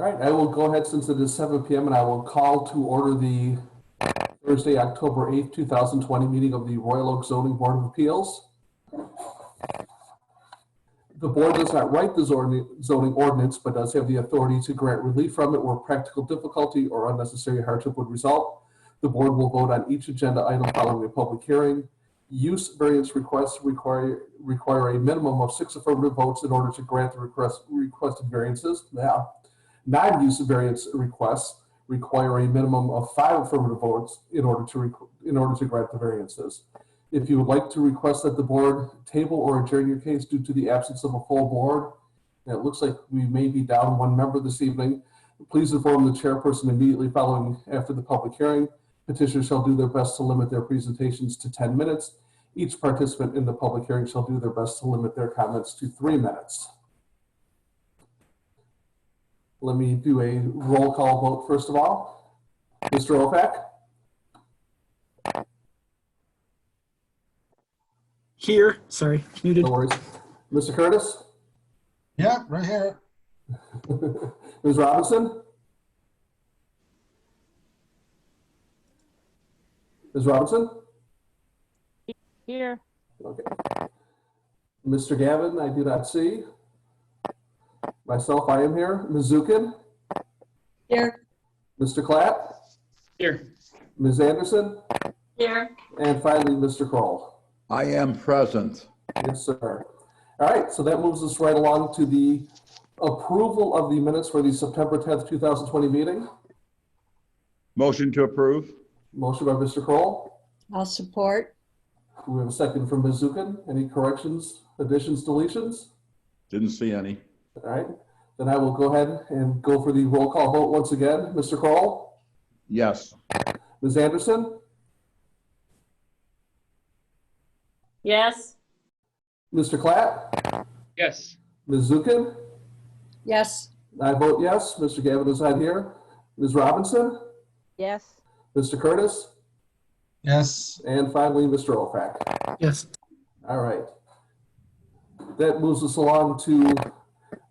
All right, I will go ahead since it is 7 p.m. and I will call to order the Thursday, October 8th, 2020 meeting of the Royal Oak Zoning Board of Appeals. The board does not write the zoning ordinance, but does have the authority to grant relief from it where practical difficulty or unnecessary hardship would result. The board will vote on each agenda item following a public hearing. Use variance requests require a minimum of 6 affirmative votes in order to grant the requested variances. Now, non-use variance requests require a minimum of 5 affirmative votes in order to grant the variances. If you would like to request that the board table or adjourn your case due to the absence of a full board, and it looks like we may be down 1 member this evening, please inform the chairperson immediately following after the public hearing. Petitioners shall do their best to limit their presentations to 10 minutes. Each participant in the public hearing shall do their best to limit their comments to 3 minutes. Let me do a roll call vote first of all. Mr. Opak? Here, sorry, muted. No worries. Mr. Curtis? Yeah, right here. Ms. Robinson? Ms. Robinson? Here. Okay. Mr. Gavin, I do not see. Myself, I am here. Ms. Zukin? Here. Mr. Clapp? Here. Ms. Anderson? Here. And finally, Mr. Kroll. I am present. Yes, sir. All right, so that moves us right along to the approval of the minutes for the September 10th, 2020 meeting. Motion to approve. Motion by Mr. Kroll. I'll support. We have a second from Ms. Zukin. Any corrections, additions, deletions? Didn't see any. All right, then I will go ahead and go for the roll call vote once again. Mr. Kroll? Yes. Ms. Anderson? Yes. Mr. Clapp? Yes. Ms. Zukin? Yes. I vote yes. Mr. Gavin is not here. Ms. Robinson? Yes. Mr. Curtis? Yes. And finally, Mr. Opak. Yes. All right. That moves us along to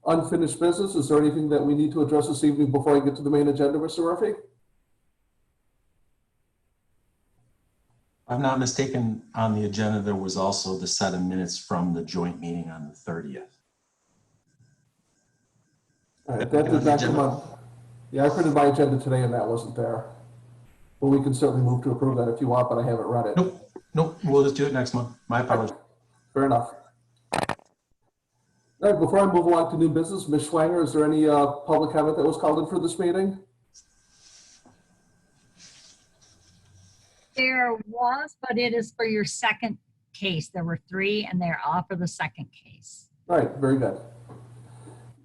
unfinished business. Is there anything that we need to address this evening before I get to the main agenda, Mr. Murphy? If I'm not mistaken, on the agenda, there was also the set of minutes from the joint meeting on the 30th. All right, that did not come up. Yeah, I printed my agenda today and that wasn't there. But we can certainly move to approve that if you want, but I haven't read it. Nope, we'll just do it next month. My apologies. Fair enough. All right, before I move along to new business, Ms. Schwanger, is there any public comment that was called in for this meeting? There was, but it is for your second case. There were 3 and they're all for the second case. All right, very good.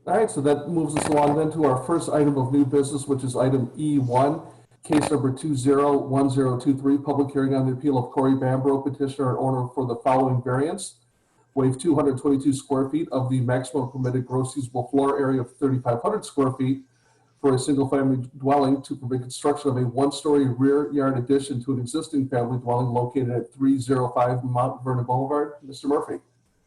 All right, so that moves us along then to our first item of new business, which is item E1, case number 201023, public hearing on the appeal of Corey Bambrough, petitioner and owner for the following variance. Waive 222 square feet of the maximum permitted gross usable floor area of 3,500 square feet for a single-family dwelling to permit construction of a 1-story rear yard addition to an existing family dwelling located at 305 Mount Vernon Blvd. Mr. Murphy.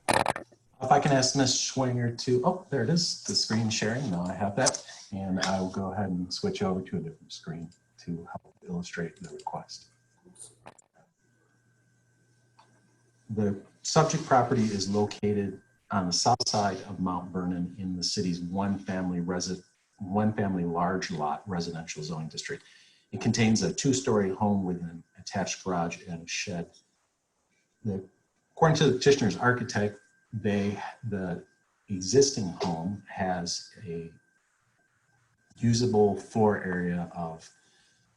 If I can ask Ms. Schwinger to, oh, there it is, the screen sharing. Now I have that. And I will go ahead and switch over to a different screen to help illustrate the request. The subject property is located on the south side of Mount Vernon in the city's one-family large lot residential zoning district. It contains a 2-story home with an attached garage and a shed. According to the petitioner's architect, the existing home has a usable floor area of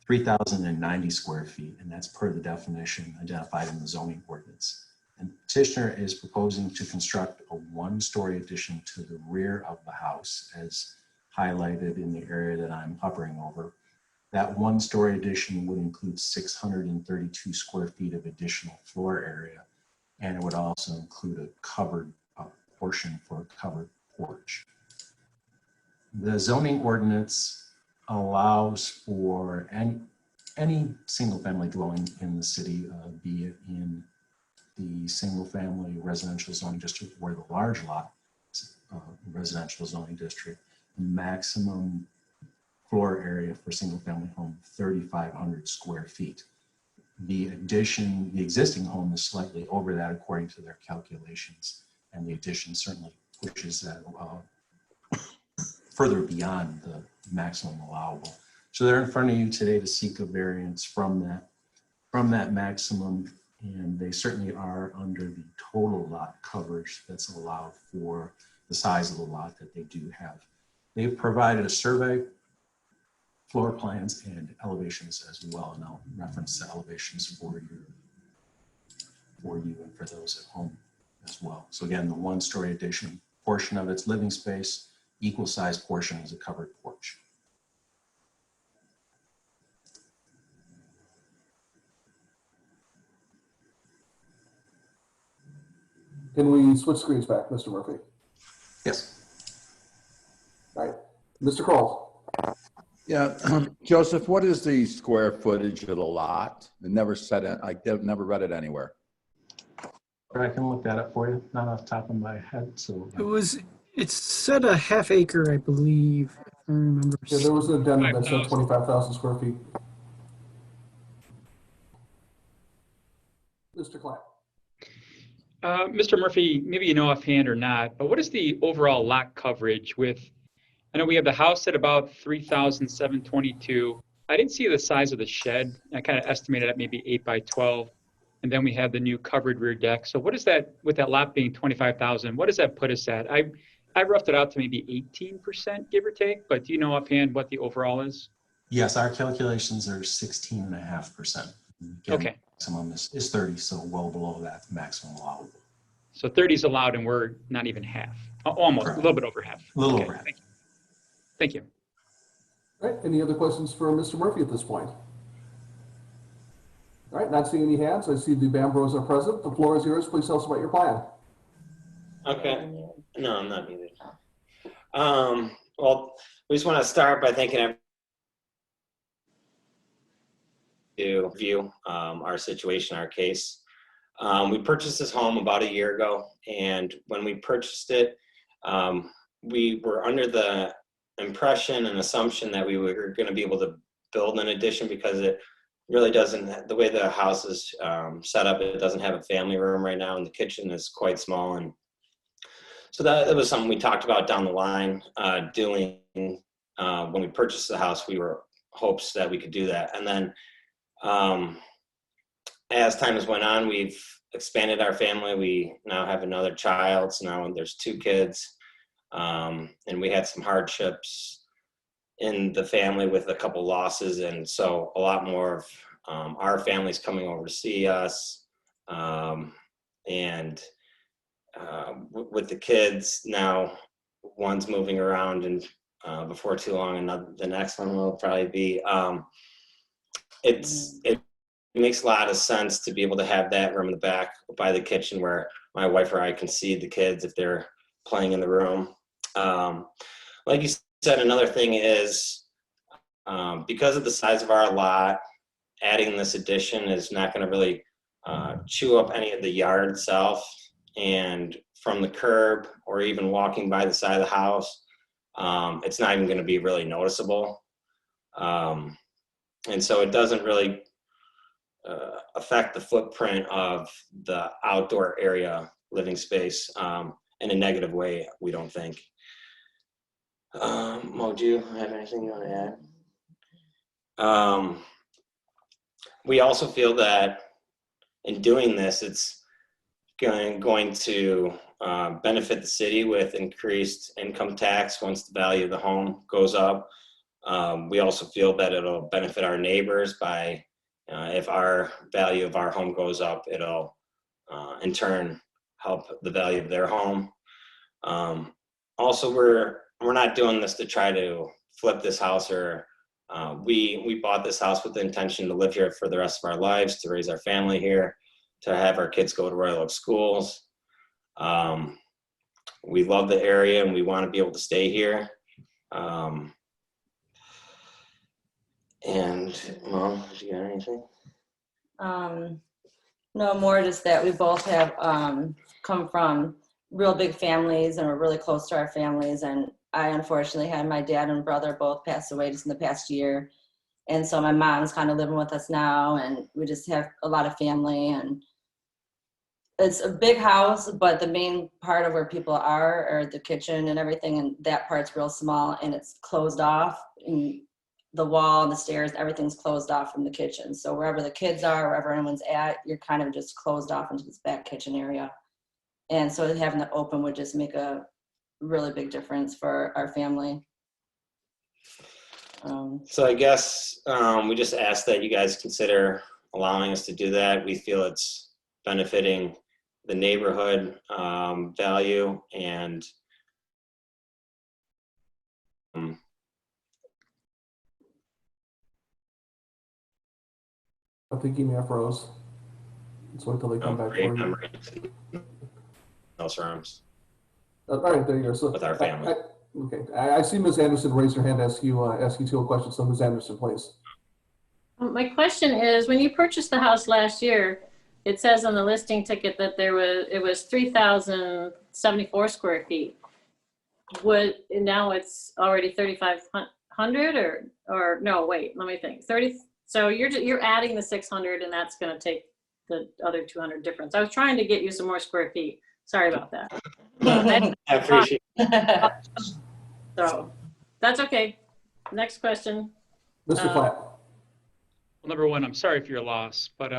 3,090 square feet, and that's per the definition identified in the zoning ordinance. And the petitioner is proposing to construct a 1-story addition to the rear of the house, as highlighted in the area that I'm hovering over. That 1-story addition would include 632 square feet of additional floor area, and it would also include a covered portion for a covered porch. The zoning ordinance allows for any single-family dwelling in the city, be it in the single-family residential zoning district or the large lot residential zoning district. The maximum floor area for single family home, 3,500 square feet. The addition, the existing home is slightly over that according to their calculations, and the addition certainly pushes that further beyond the maximum allowable. So they're in front of you today to seek a variance from that maximum, and they certainly are under the total lot coverage that's allowed for the size of the lot that they do have. They've provided a survey, floor plans, and elevations as well, and I'll reference the elevations for you and for those at home as well. So again, the one-story addition portion of its living space, equal size portion is a covered porch. Can we switch screens back, Mr. Murphy? Yes. All right, Mr. Kroll. Yeah, Joseph, what is the square footage of the lot? It never said it, I never read it anywhere. I can look that up for you, not off the top of my head. So It said a half acre, I believe, if I remember. Yeah, there was an addendum that said 25,000 square feet. Mr. Clapp. Mr. Murphy, maybe you know offhand or not, but what is the overall lot coverage with, I know we have the house at about 3,722. I didn't see the size of the shed. I kind of estimated at maybe 8 by 12. And then we have the new covered rear deck. So what is that, with that lot being 25,000, what does that put us at? I roughed it out to maybe 18%, give or take, but do you know offhand what the overall is? yes, our calculations are 16.5%. Okay. Maximum is 30, so well below that maximum allowable. So 30 is allowed and we're not even half, almost, Correct. a little bit over half. A little Okay, over half. Thank you. Thank you. All right, any other questions for Mr. Murphy at this point? All right, not seeing any hands. I see the Bambroughs are present. The floor is yours. Please tell us about your plan. Okay. No, I'm not muted. Well, we just want to start by thanking to view our situation, our case. We purchased this home about a year ago, and when we purchased it, we were under the impression and assumption that we were going to be able to build an addition because it really doesn't, the way the house is set up, it doesn't have a family room right now, and the kitchen is quite small. And so that was something we talked about down the line doing. When we purchased the house, we were hopes that we could do that. And then as time has went on, we've expanded our family. We now have another child, so now there's 2 kids. And we had some hardships in the family with a couple losses, and so a lot more of our family's coming over to see us. And with the kids now, one's moving around, and before too long, the next one will probably be. It makes a lot of sense to be able to have that room in the back by the kitchen where my wife or I can see the kids if they're playing in the room. Like you said, another thing is because of the size of our lot, adding this addition is not going to really chew up any of the yard itself. And from the curb or even walking by the side of the house, it's not even going to be really noticeable. And so it doesn't really affect the footprint of the outdoor area living space in a negative way, we don't think. Mo, do you have anything you want to add? We also feel that in doing this, it's going to benefit the city with increased income tax once the value of the home goes up. We also feel that it'll benefit our neighbors by if our value of our home goes up, it'll in turn help the value of their home. Also, we're not doing this to try to flip this house, or we bought this house with the intention to live here for the rest of our lives, to raise our family here, to have our kids go to Royal Oak schools. We love the area and we want to be able to stay here. And Mom, do you got anything? No, more just that we both have come from real big families and we're really close to our families, and I unfortunately had my dad and brother both pass away just in the past year. And so my mom's kind of living with us now, and we just have a lot of family, and it's a big house, but the main part of where people are the kitchen and everything, and that part's real small, and it's closed off. And the wall and the stairs, everything's closed off from the kitchen. So wherever the kids are, wherever anyone's at, you're kind of just closed off into this back kitchen area. And so having it open would just make a really big difference for our family. So I guess we just ask that you guys consider allowing us to do that. We feel it's benefiting the neighborhood value, and I think you may have froze. Let's wait till they come back for you. Those rooms All right, there you go. So with our family. Okay, I see Ms. Anderson raise her hand, ask you two a question. So Ms. Anderson, please. My question is, when you purchased the house last year, it says on the listing ticket that it was 3,074 square feet. Now it's already 3,500 or no, wait, let me think. 30. So you're adding the 600, and that's going to take the other 200 difference. I was trying to get you some more square feet. Sorry about that. I appreciate it. So that's okay. Next question. Mr. Platt. Well, number one, I'm sorry for your loss, but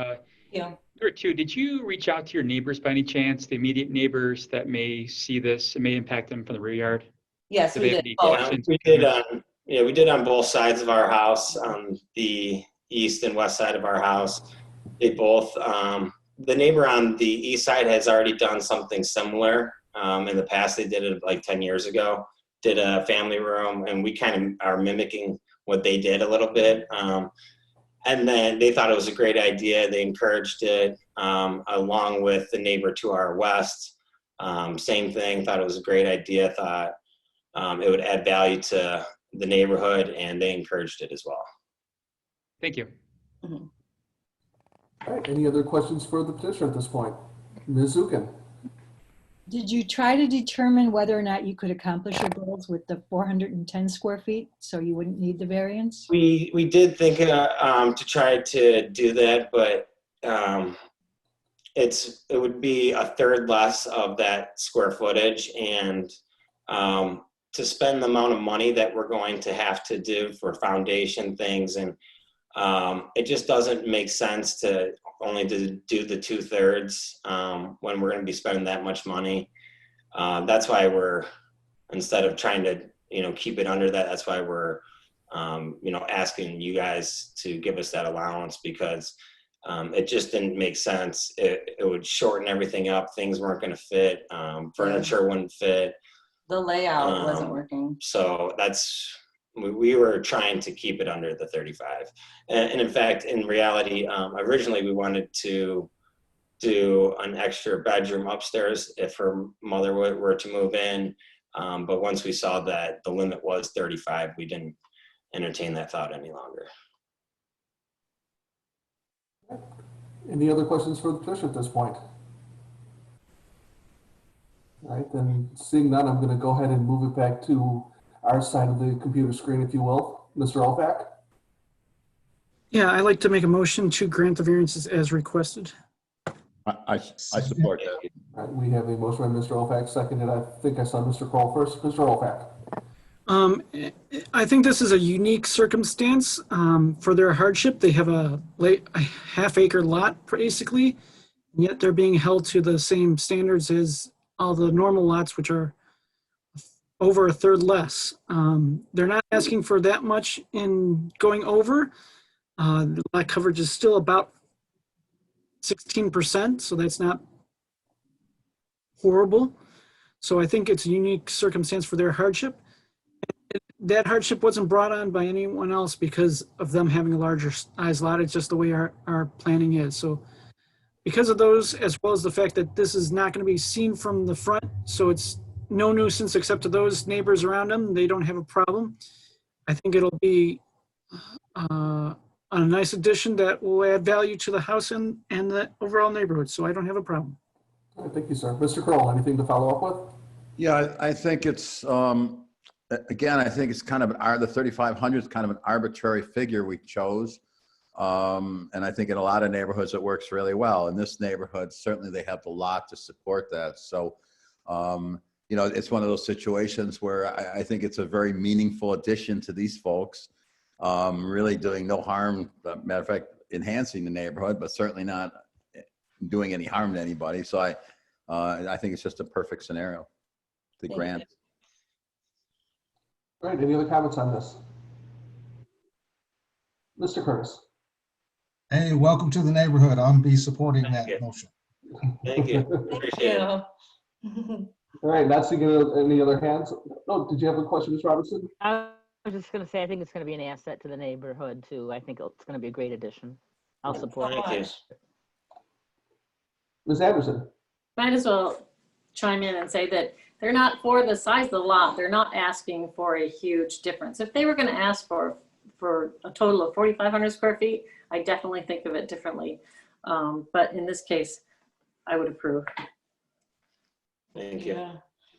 Yeah. number two, did you reach out to your neighbors by any chance, the immediate neighbors that may see this? It may impact them from the rear yard. Yes, Do we they have did. any Both. questions? We did on both sides of our house, on the east and west side of our house. They both, the neighbor on the east side has already done something similar. In the past, they did it like 10 years ago, did a family room, and we kind of are mimicking what they did a little bit. And then they thought it was a great idea. They encouraged it, along with the neighbor to our west. Same thing, thought it was a great idea, thought it would add value to the neighborhood, and they encouraged it as well. Thank you. Mhm. All right, any other questions for the petitioner at this point? Ms. Zukin. Did you try to determine whether or not you could accomplish your goals with the 410 square feet, so you wouldn't need the variance? We did think to try to do that, but it would be a third less of that square footage, and to spend the amount of money that we're going to have to do for foundation things, and it just doesn't make sense to only to do the 2/3 when we're going to be spending that much money. That's why we're, instead of trying to keep it under that, that's why we're asking you guys to give us that allowance, because it just didn't make sense. It would shorten everything up. Things weren't going to fit. Furniture wouldn't fit. The layout wasn't working. So we were trying to keep it under the 35. And in fact, in reality, originally we wanted to do an extra bedroom upstairs if her mother were to move in. But once we saw that the limit was 35, we didn't entertain that thought any longer. Any other questions for the petitioner at this point? All right, then seeing none, I'm going to go ahead and move it back to our side of the computer screen, if you will. Mr. Olfak? Yeah, I'd like to make a motion to grant the variances as requested. I support that. All right, we have a motion by Mr. Olfak, seconded. I think I saw Mr. Kroll first. Mr. Olfak? I think this is a unique circumstance for their hardship. They have a half-acre lot, basically, and yet they're being held to the same standards as all the normal lots, which are over a third less. They're not asking for that much in going over. The lot coverage is still about 16%, so that's not horrible. So I think it's a unique circumstance for their hardship. That hardship wasn't brought on by anyone else because of them having a larger size lot. It's just the way our planning is. So because of those, as well as the fact that this is not going to be seen from the front, so it's no nuisance except to those neighbors around them, they don't have a problem. I think it'll be a nice addition that will add value to the house and the overall neighborhood. So I don't have a problem. All right, thank you, sir. Mr. Kroll, anything to follow up with? Yeah, I think it's Again, I think it's kind of the 3,500 is kind of an arbitrary figure we chose. And I think in a lot of neighborhoods, it works really well. In this neighborhood, certainly they have the lot to support that. So, you know, it's one of those situations where I think it's a very meaningful addition to these folks, really doing no harm, matter of fact, enhancing the neighborhood, but certainly not doing any harm to anybody. So I think it's just a perfect scenario to grant. All right, any other comments on this? Mr. Curtis. Hey, welcome to the neighborhood. I'll be supporting that motion. Thank you. Appreciate it. All right, not seeing any other hands. Oh, did you have a question, Ms. Robertson? I was just going to say, I think it's going to be an asset to the neighborhood too. I think it's going to be a great addition. I'll support it. Thank you. Ms. Anderson. Might as well chime in and say that they're not, for the size of the lot, they're not asking for a huge difference. If they were going to ask for a total of 4,500 square feet, I definitely think of it differently. But in this case, I would approve. Thank you.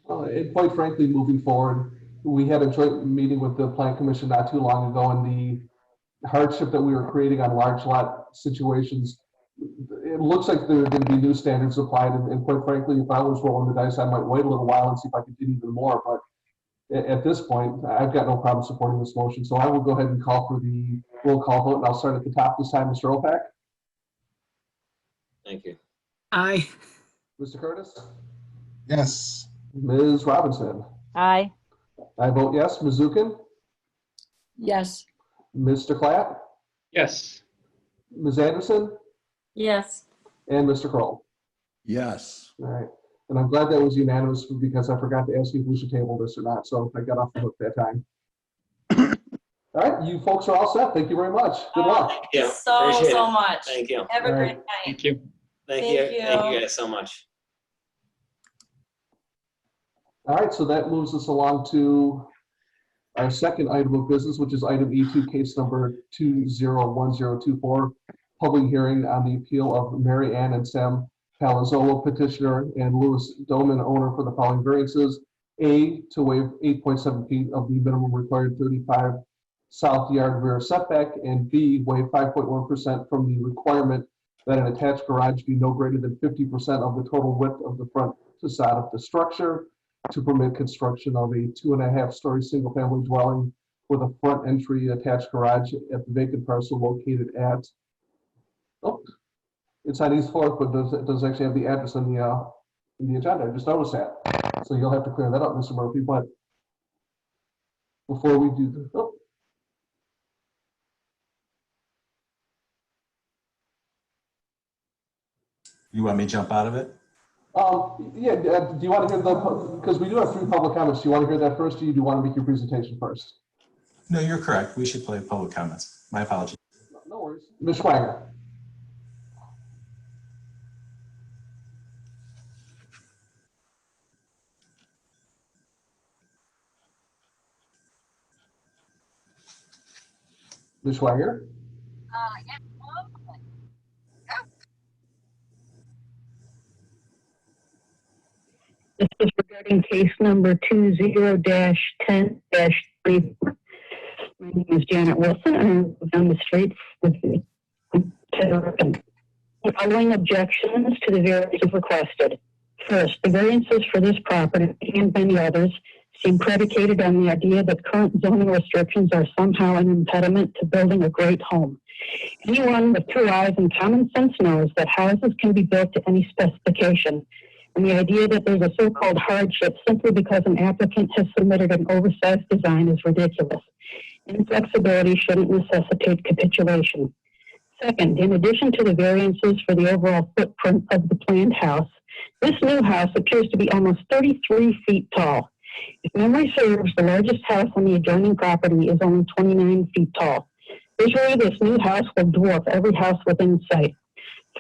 And quite frankly, moving forward, we had a joint meeting with the Plan Commission not too long ago, and the hardship that we were creating on large lot situations, it looks like there are going to be new standards applied. And quite frankly, if I was rolling the dice, I might wait a little while and see if I could do even more. But at this point, I've got no problem supporting this motion. So I will go ahead and call for the roll call vote, and I'll start at the top this time. Mr. Opak? Thank you. Aye. Mr. Curtis? Yes. Ms. Robinson? Aye. I vote yes. Ms. Zukin? Yes. Mr. Klatt? Yes. Ms. Anderson? Yes. And Mr. Kroll? Yes. All right. And I'm glad that was unanimous because I forgot to ask you if we should table this or not. So I got off the hook that time. All right. You folks are all set. Thank you very much. Good luck. Thank you. So Appreciate it. much. Thank you. Have a All great right. night. Thank you. Thank Thank you. you. Thank you guys so much. All right. So that moves us along to our second item of business, which is item E2, case number 201024, public hearing on the appeal of Mary Ann and Sam Palazzolo, petitioner, and Louis Domin, owner, for the following variances. A, to waive 8.7 feet of the minimum required 35 south yard rear setback, and B, waive 5.1% from the requirement that an attached garage be no greater than 50% of the total width of the front facade of the structure, to permit construction of a 2.5-story single-family dwelling with a front entry attached garage at the vacant parcel located at, oh, it's on East 4th, but it does actually have the address in the agenda. I just noticed that. So you'll have to clear that up, Mr. Murphy. But before we do this, oh. You want me to jump out of it? Yeah, do you want to hear because we do have 3 public comments. Do you want to hear that first, or do you want to make your presentation first? No, you're correct. We should play public comments. My apologies. No worries. Ms. Schwanger. Ms. Schwanger? This is regarding case number 20-10-3. My name is Janet Wilson. I live down the street with the following objections to the variances requested. First, the variances for this property and many others seem predicated on the idea that current zoning restrictions are somehow an impediment to building a great home. Anyone with 2 eyes and common sense knows that houses can be built to any specification. And the idea that there's a so-called hardship simply because an applicant has submitted an oversized design is ridiculous. Inflexibility shouldn't necessitate capitulation. Second, in addition to the variances for the overall footprint of the planned house, this new house appears to be almost 33 feet tall. If memory serves, the largest house on the adjoining property is only 29 feet tall. Visually, this new house will dwarf every house within sight.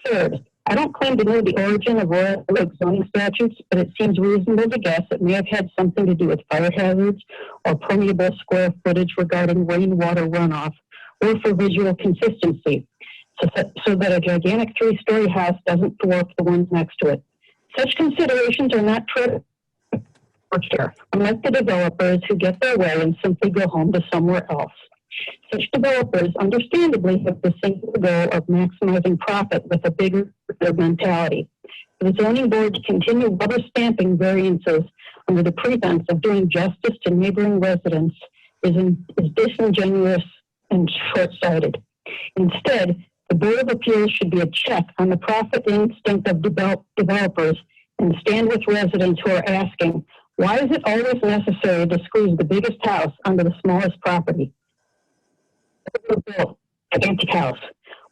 Third, I don't claim to know the origin of Royal Oak zoning statutes, but it seems reasonable to guess it may have had something to do with fire hazards or permeable square footage regarding rainwater runoff, or for visual consistency, so that a gigantic 3-story house doesn't dwarf the ones next to it. Such considerations are not true. or care, unlike the developers who get their way and simply go home to somewhere else. Such developers understandably have the single goal of maximizing profit with a bigger mentality. For the zoning board to continue rubber stamping variances under the pretense of doing justice to neighboring residents is disingenuous and short-sighted. Instead, the Board of Appeals should be a check on the profit instinct of developers and stand with residents who are asking, why is it always necessary to squeeze the biggest house onto the smallest property? Gigantic house.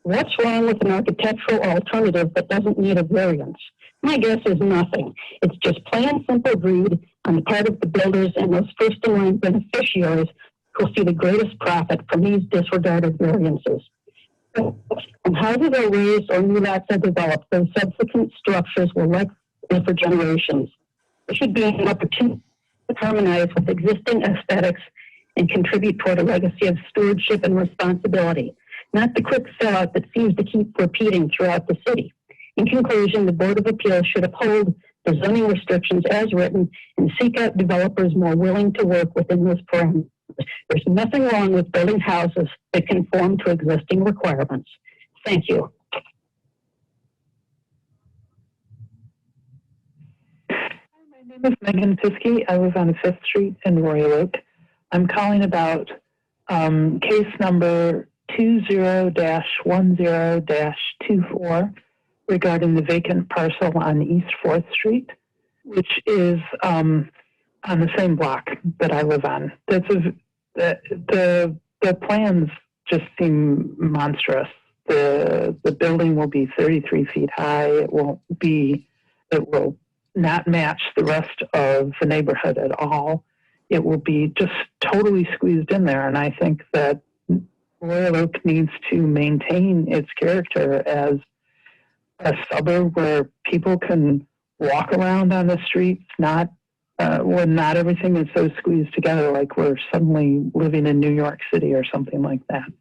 What's wrong with an architectural alternative that doesn't need a variance? My guess is nothing. It's just plain and simple greed on the part of the builders and those first-in-line beneficiaries who'll see the greatest profit from these disregarded variances. When houses are raised or new lots are developed, those subsequent structures will likely live for generations. There should be an opportunity to harmonize with existing aesthetics and contribute toward a legacy of stewardship and responsibility, not the quick sellout that seems to keep repeating throughout the city. In conclusion, the Board of Appeals should uphold the zoning restrictions as written and seek out developers more willing to work within those parameters. There's nothing wrong with building houses that conform to existing requirements. Thank you. My name is Megan Piskey. I live on 5th Street in Royal Oak. I'm calling about case number 20-10-24 regarding the vacant parcel on East 4th Street, which is on the same block that I live on. The plans just seem monstrous. The building will be 33 feet high. It will not match the rest of the neighborhood at all. It will be just totally squeezed in there. And I think that Royal Oak needs to maintain its character as a suburb where people can walk around on the streets, when not everything is so squeezed together like we're suddenly living in New York City or something like that.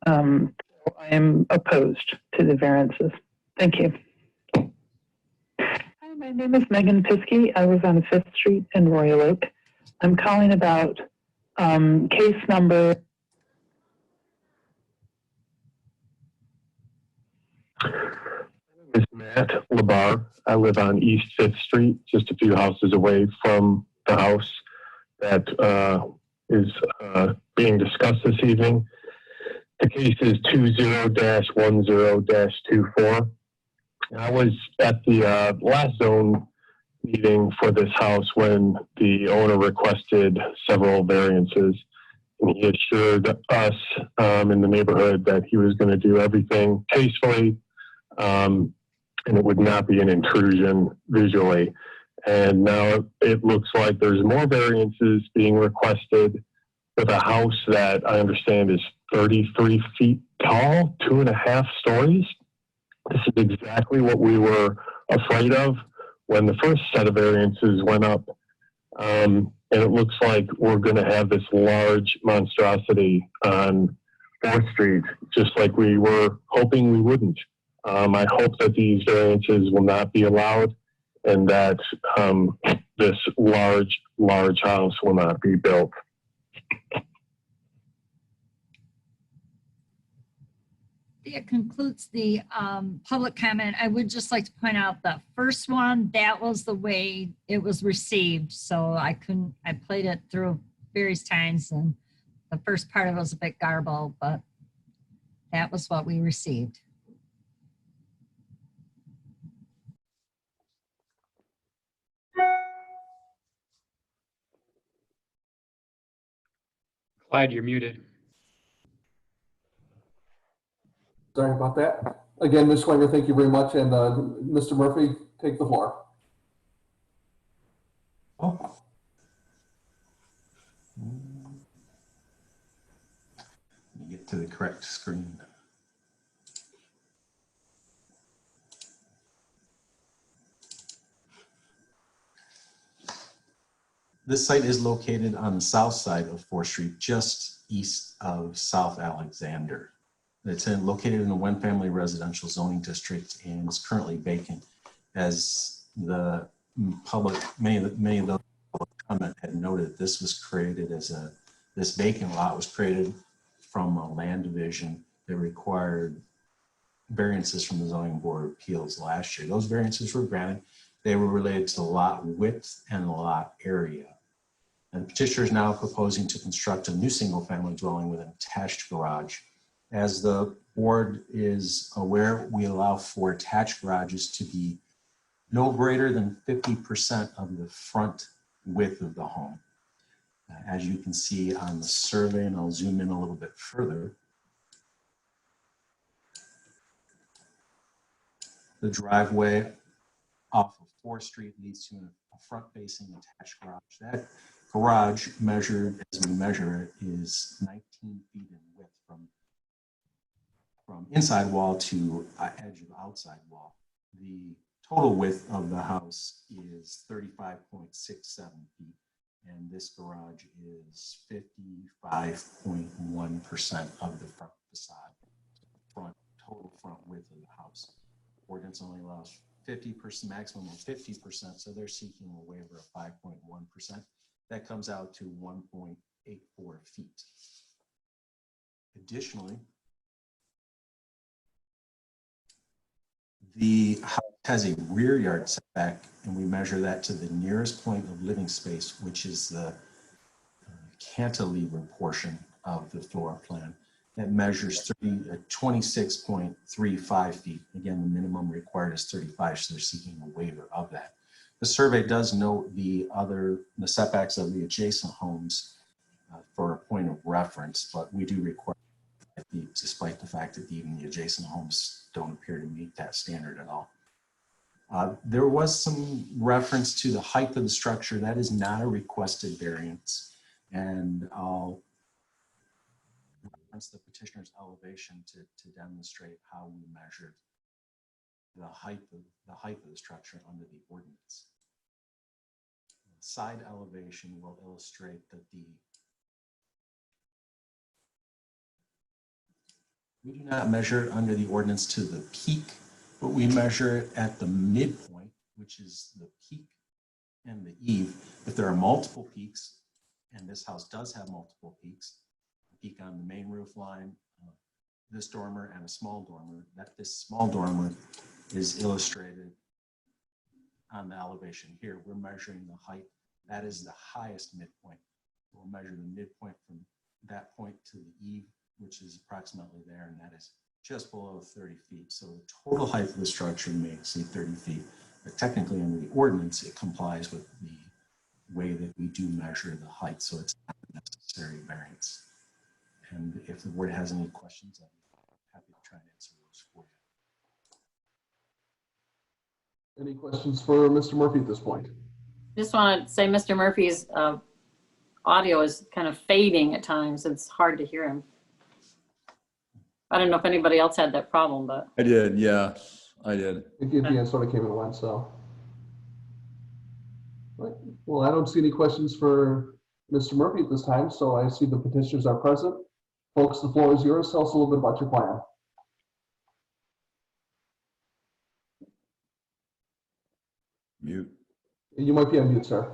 I am opposed to the variances. Thank you. Hi, my name is Megan Piskey. I live on 5th Street in Royal Oak. I'm calling about case number. My name is Matt LeBar. I live on East 5th Street, just a few houses away from the house that is being discussed this evening. The case is 20-10-24. I was at the last zone meeting for this house when the owner requested several variances. And he assured us in the neighborhood that he was going to do everything tastefully and it would not be an intrusion visually. And now it looks like there's more variances being requested with a house that I understand is 33 feet tall, 2.5 stories. This is exactly what we were afraid of when the first set of variances went up. And it looks like we're going to have this large monstrosity on 4th Street, just like we were hoping we wouldn't. I hope that these variances will not be allowed and that this large house will not be built. It concludes the public comment. I would just like to point out the first one, that was the way it was received. So I played it through various times and the first part of it was a bit garbled, but that was what we received. Clyde, you're muted. Sorry about that. Again, Ms. Schwenger, thank you very much. And Mr. Murphy, take the floor. Oh. Let me get to the correct screen. This site is located on the south side of 4th Street, just east of South Alexander. It's located in the one-family residential zoning district and is currently vacant, as the public, many of the comment had noted, this was created as this vacant lot was created from a land division that required variances from the Zoning Board of Appeals last year. Those variances were granted. They were related to the lot width and the lot area. And the petitioner is now proposing to construct a new single-family dwelling with an attached garage. As the board is aware, we allow for attached garages to be no greater than 50% of the front width of the home. As you can see on the survey, and I'll zoom in a little bit further, the driveway off of 4th Street leads to a front-facing attached garage. That garage, measured as we measure it, is 19 feet in width from inside wall to edge of outside wall. The total width of the house is 35.67 feet, and this garage is 55.1% of the front facade, total front width of the house. Ordinance only allows 50%, maximum of 50%, so they're seeking a waiver of 5.1%. That comes out to 1.84 feet. Additionally, the house has a rear yard setback, and we measure that to the nearest point of living space, which is the cantilever portion of the floor plan. That measures 26.35 feet. Again, the minimum required is 35, so they're seeking a waiver of that. The survey does note the setbacks of the adjacent homes for a point of reference, but we do require, despite the fact that even the adjacent homes don't appear to meet that standard at all. There was some reference to the height of the structure. That is not a requested variance, and I'll reference the petitioner's elevation to demonstrate how we measured the height of the structure under the ordinance. The side elevation will illustrate that we do not measure it under the ordinance to the peak, but we measure it at the midpoint, which is the peak and the eave. If there are multiple peaks, and this house does have multiple peaks, a peak on the main roof line, this dormer, and a small dormer, this small dormer is illustrated on the elevation here. We're measuring the height. That is the highest midpoint. We'll measure the midpoint from that point to the eave, which is approximately there, and that is just below 30 feet. So the total height of the structure may exceed 30 feet, but technically under the ordinance, it complies with the way that we do measure the height, so it's not a necessary variance. And if the board has any questions, I'm happy to try and answer those for you. Any questions for Mr. Murphy at this point? Just want to say Mr. Murphy's audio is kind of fading at times. It's hard to hear him. I don't know if anybody else had that problem, but. I did, yeah, I did. Yeah, sort of came and went, so. Right. Well, I don't see any questions for Mr. Murphy at this time, so I see the petitioners are present. Folks, the floor is yours. Tell us a little bit about your plan. Mute. You might be on mute, sir.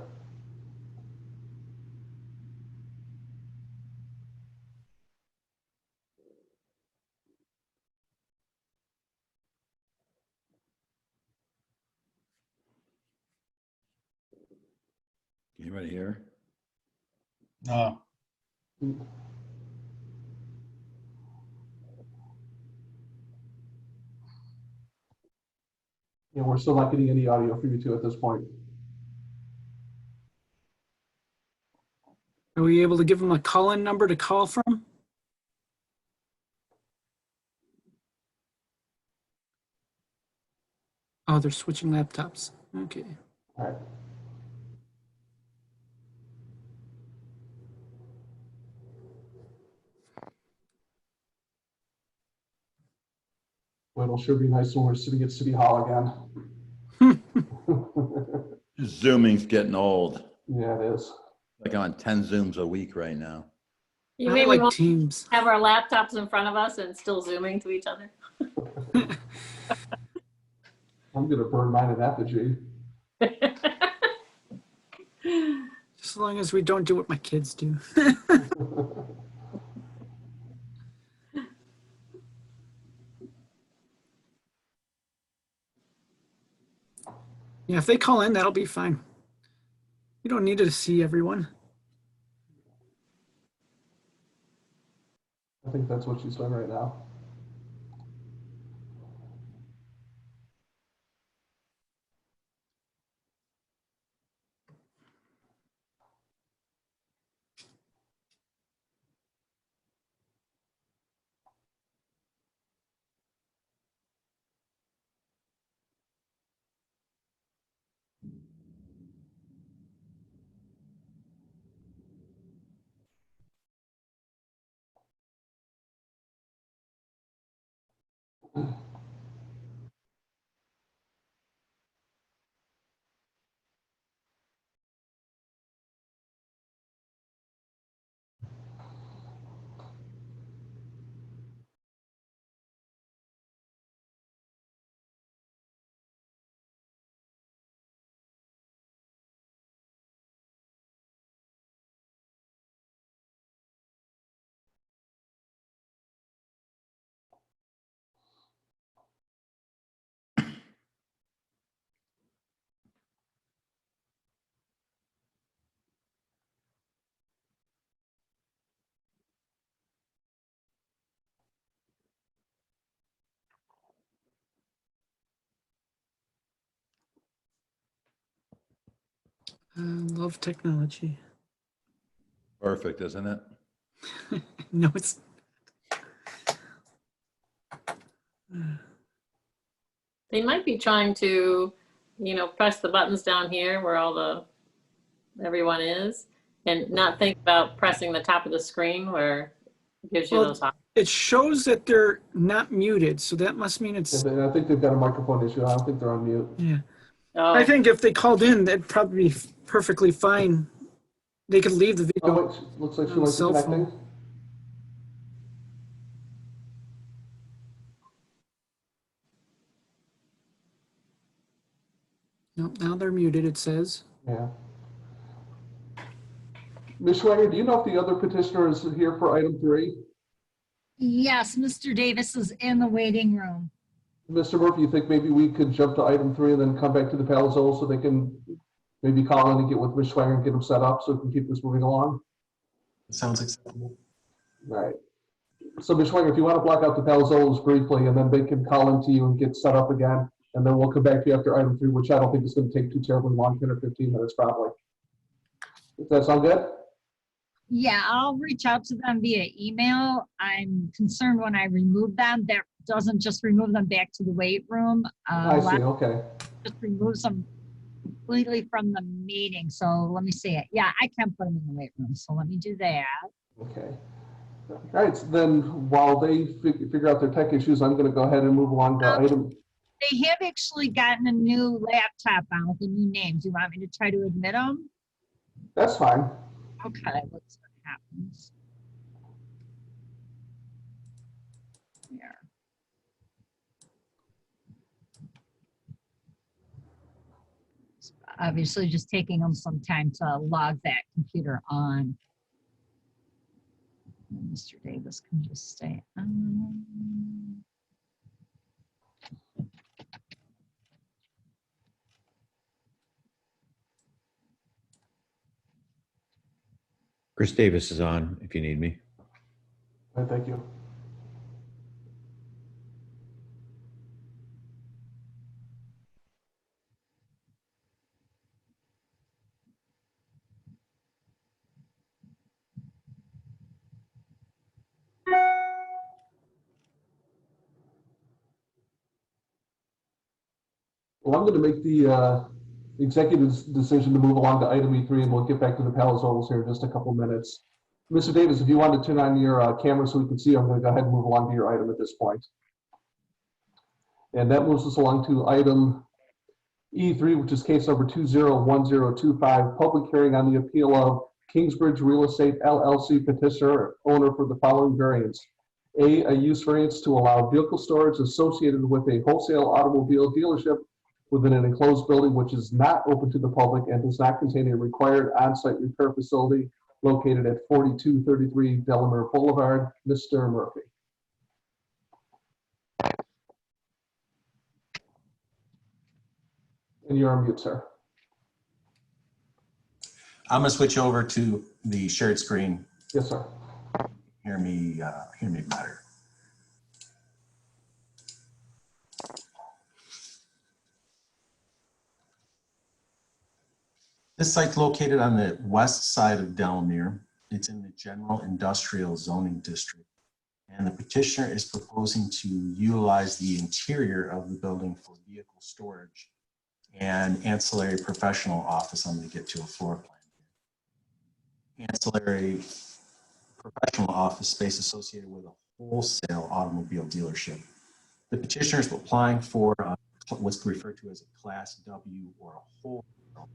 Anybody here? No. Yeah, we're still not getting any audio from you two at this point. Are we able to give them a call-in number to call from? Oh, they're switching laptops. Okay. All right. Well, it'll sure be nice when we're sitting at City Hall again. Zooming's getting old. Yeah, it is. Like I'm on 10 Zooms a week right now. You I mean like we Teams. have our laptops in front of us and still zooming to each other? I'm going to burn mine in effigy. Just As long as we don't do what my kids do. Yeah, if they call in, that'll be fine. You don't need to see everyone. I think that's what she's doing right now. Love technology. Perfect, isn't it? No, it's. They might be trying to, press the buttons down here where everyone is, and not think about pressing the top of the screen where it gives you those options. It shows that they're not muted, so that must mean it's. I think they've got a microphone issue. I don't think they're on mute. Yeah. Oh. I think if they called in, that'd probably be perfectly fine. They could leave the video. Oh, wait, looks like she might be cell connecting. phone. Nope, now they're muted, it says. Yeah. Ms. Schwager, do you know if the other petitioner is here for item 3? Yes, Mr. Davis is in the waiting room. Mr. Murphy, you think maybe we could jump to item 3 and then come back to the Palazzolo so they can maybe call in and get with Ms. Schwager and get them set up so we can keep this moving along? Sounds acceptable. All right. So Ms. Schwager, if you want to block out the Palazzolos briefly and then they can call into you and get set up again, and then we'll come back to you after item 3, which I don't think is going to take too terribly long, 10 or 15 minutes probably. Does that sound good? Yeah, I'll reach out to them via email. I'm concerned when I remove them, that doesn't just remove them back to the weight room. I see, okay. Just removes them completely from the meeting. So let me see it. Yeah, I can put them in the weight room. So let me do that. Okay. All right, so then while they figure out their tech issues, I'm going to go ahead and move along to item. They have actually gotten a new laptop on with a new name. Do you want me to try to admit them? That's fine. Okay, let's see what happens. Here. It's obviously just taking them some time to log that computer on. And Mr. Davis can just stay on. Chris Davis is on if you need me. All right, thank you. Well, I'm going to make the executive's decision to move along to item E3, and we'll get back to the Palazzolos here in just a couple minutes. Mr. Davis, if you want to turn on your camera so we can see, I'm going to go ahead and move along to your item at this point. And that moves us along to item E3, which is case number 201025, public hearing on the appeal of Kingsbridge Real Estate LLC petitioner owner for the following variance. A use variance to allow vehicle storage associated with a wholesale automobile dealership within an enclosed building which is not open to the public and does not contain a required on-site repair facility located at 4233 Delaware Boulevard. Mr. Murphy. And you're on mute, sir. I'm gonna switch over to the shared screen. Yes, sir. Hear me better. This site's located on the west side of Delamere. It's in the general industrial zoning district. And the petitioner is proposing to utilize the interior of the building for vehicle storage and ancillary professional office. I'm going to get to a floor plan. Ancillary professional office space associated with a wholesale automobile dealership. The petitioner is applying for what's referred to as a Class W or a wholesale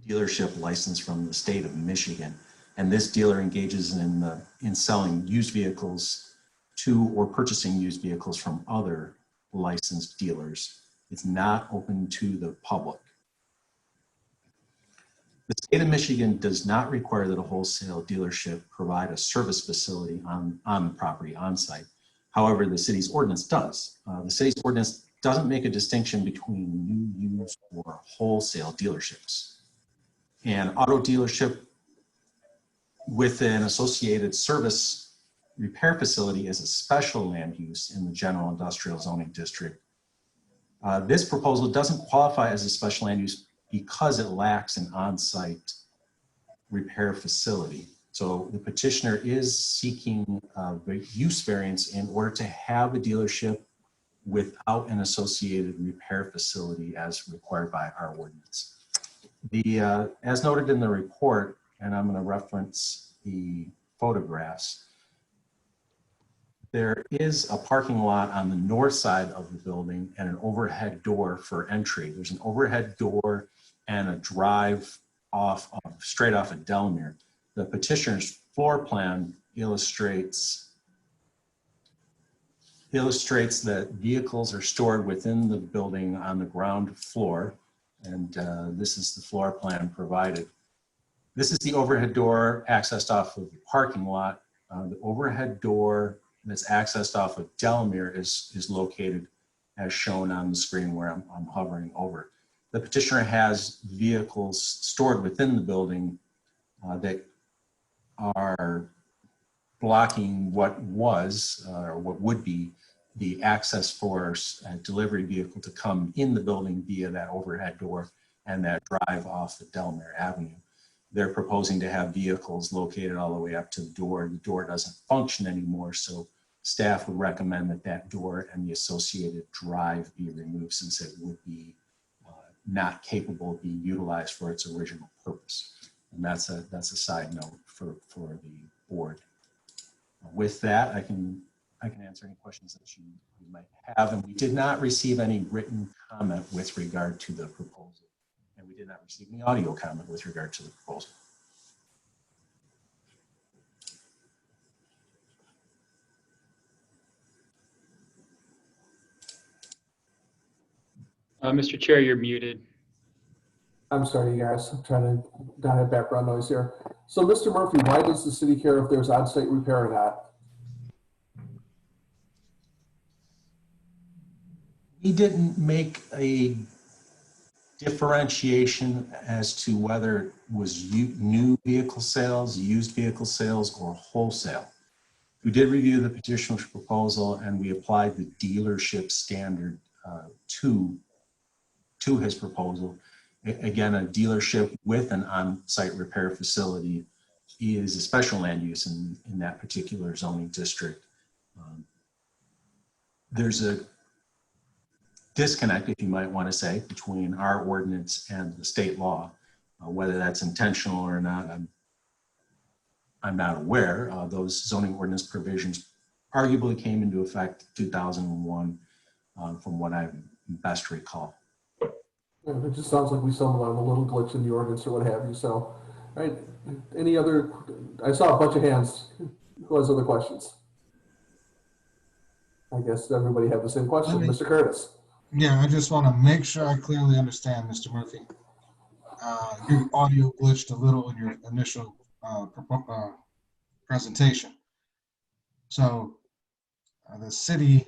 dealership license from the state of Michigan. And this dealer engages in selling used vehicles to or purchasing used vehicles from other licensed dealers. It's not open to the public. The state of Michigan does not require that a wholesale dealership provide a service facility on the property on site. However, the city's ordinance does. The city's ordinance doesn't make a distinction between new, used, or wholesale dealerships. An auto dealership with an associated service repair facility is a special land use in the general industrial zoning district. This proposal doesn't qualify as a special land use because it lacks an on-site repair facility. So the petitioner is seeking use variance in order to have a dealership without an associated repair facility as required by our ordinance. As noted in the report, and I'm going to reference the photographs, there is a parking lot on the north side of the building and an overhead door for entry. There's an overhead door and a drive straight off of Delamere. The petitioner's floor plan illustrates that vehicles are stored within the building on the ground floor. And this is the floor plan provided. This is the overhead door accessed off of the parking lot. The overhead door that's accessed off of Delamere is located as shown on the screen where I'm hovering over. The petitioner has vehicles stored within the building that are blocking what was or what would be the access for a delivery vehicle to come in the building via that overhead door and that drive off of Delamere Avenue. They're proposing to have vehicles located all the way up to the door. The door doesn't function anymore, so staff would recommend that that door and the associated drive be removed since it would be not capable of being utilized for its original purpose. And that's a side note for the board. With that, I can answer any questions that you might have. And we did not receive any written comment with regard to the proposal. And we did not receive any audio comment with regard to the proposal. Mr. Chair, you're muted. I'm sorry, you guys. I'm trying to not have background noise here. So, Mr. Murphy, why does the city care if there's on-site repair or not? We didn't make a differentiation as to whether it was new vehicle sales, used vehicle sales, or wholesale. We did review the petitioner's proposal and we applied the dealership standard to his proposal. Again, a dealership with an on-site repair facility is a special land use in that particular zoning district. There's a disconnect, if you might want to say, between our ordinance and the state law. Whether that's intentional or not, I'm not aware. Those zoning ordinance provisions arguably came into effect 2001, from what I best recall. It just sounds like we stumbled on a little glitch in the ordinance or what have you. So, all right, any other? I saw a bunch of hands. Who has other questions? I guess everybody had the same question. Mr. Curtis. Yeah, I just want to make sure I clearly understand, Mr. Murphy. Your audio glitched a little in your initial presentation. So the city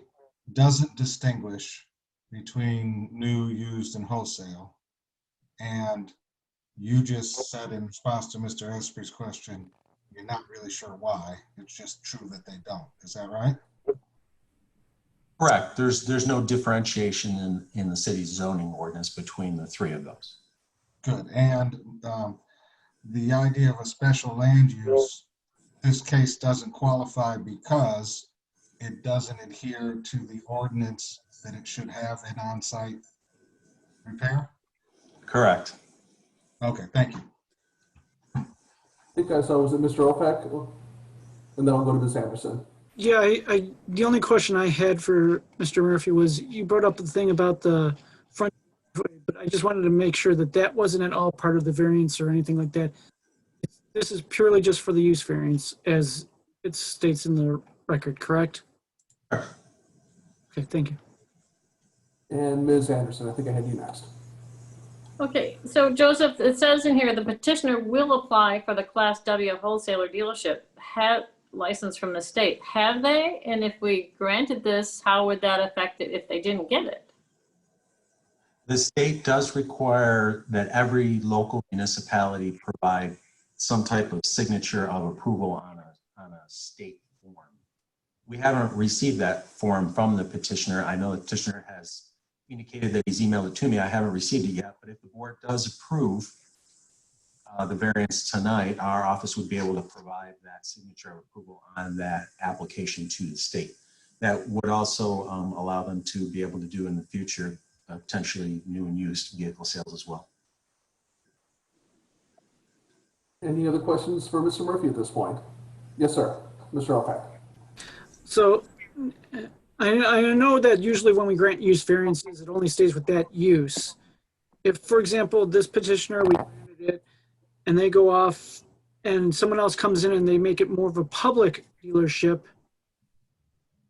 doesn't distinguish between new, used, and wholesale. And you just said in response to Mr. Espri's question, you're not really sure why. It's just true that they don't. Is that right? Correct. There's no differentiation in the city's zoning ordinance between the three of those. Good. And the idea of a special land use, this case doesn't qualify because it doesn't adhere to the ordinance that it should have an on-site repair? Correct. Okay, thank you. I think I saw, was it Mr. Opak? And then I'll go to Ms. Anderson. Yeah, the only question I had for Mr. Murphy was, you brought up the thing about the front, but I just wanted to make sure that that wasn't at all part of the variance or anything like that. This is purely just for the use variance, as it states in the record, correct? Okay, thank you. And Ms. Anderson, I think I had you next. Okay, so Joseph, it says in here, the petitioner will apply for the Class W wholesaler dealership license from the state. Have they? And if we granted this, how would that affect it if they didn't get it? The state does require that every local municipality provide some type of signature of approval on a state form. We haven't received that form from the petitioner. I know the petitioner has indicated that he's emailed it to me. I haven't received it yet, but if the board does approve the variance tonight, our office would be able to provide that signature of approval on that application to the state. That would also allow them to be able to do in the future potentially new and used vehicle sales as well. Any other questions for Mr. Murphy at this point? Yes, sir. Mr. Opak. So I know that usually when we grant use variances, it only stays with that use. If, for example, this petitioner, we granted it, and they go off and someone else comes in and they make it more of a public dealership,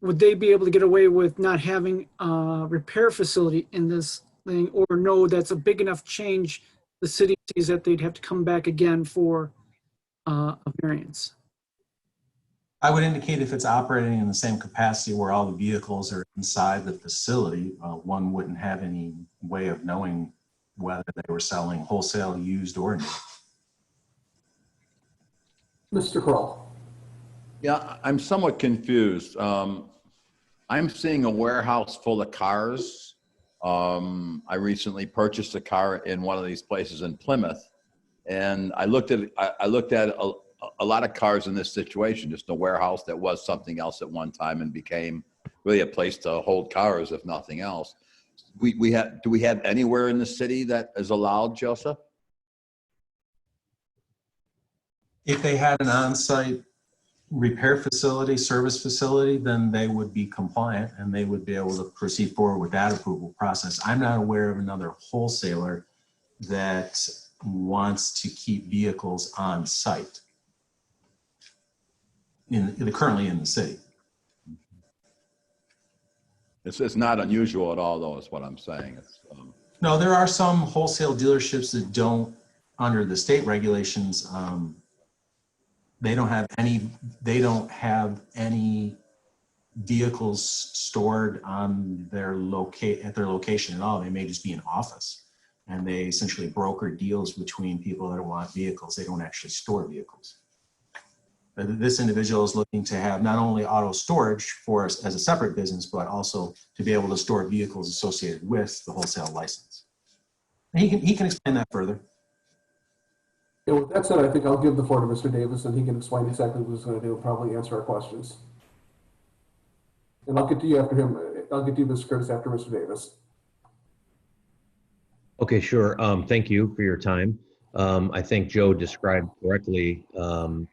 would they be able to get away with not having a repair facility in this thing? Or no, that's a big enough change, the city sees that they'd have to come back again for a variance? I would indicate if it's operating in the same capacity where all the vehicles are inside the facility, one wouldn't have any way of knowing whether they were selling wholesale, used, or new. Mr. Kroll. Yeah, I'm somewhat confused. I'm seeing a warehouse full of cars. I recently purchased a car in one of these places in Plymouth, and I looked at a lot of cars in this situation, just a warehouse that was something else at one time and became really a place to hold cars, if nothing else. Do we have anywhere in the city that is allowed, Joseph? If they had an on-site repair facility, service facility, then they would be compliant and they would be able to proceed forward with that approval process. I'm not aware of another wholesaler that wants to keep vehicles on site currently in the city. It's not unusual at all, though, is what I'm saying. No, there are some wholesale dealerships that don't, under the state regulations, they don't have any vehicles stored on their location at all. They may just be an office, and they essentially broker deals between people that want vehicles. They don't actually store vehicles. But this individual is looking to have not only auto storage for us as a separate business, but also to be able to store vehicles associated with the wholesale license. And he can explain that further. Yeah, with that said, I think I'll give the floor to Mr. Davis and he can explain exactly what he's going to do and probably answer our questions. And I'll get to you after him. I'll get to you, Mr. Curtis, after Mr. Davis. Okay, sure. Thank you for your time. I think Joe described correctly.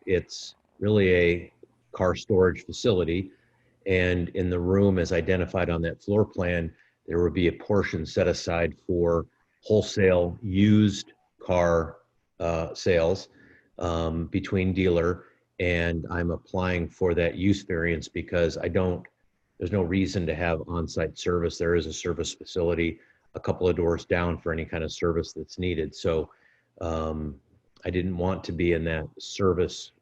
It's really a car storage facility. And in the room as identified on that floor plan, there would be a portion set aside for wholesale used car sales between dealer, and I'm applying for that use variance because I don't there's no reason to have on-site service. There is a service facility a couple of doors down for any kind of service that's needed. So I didn't want to be in that service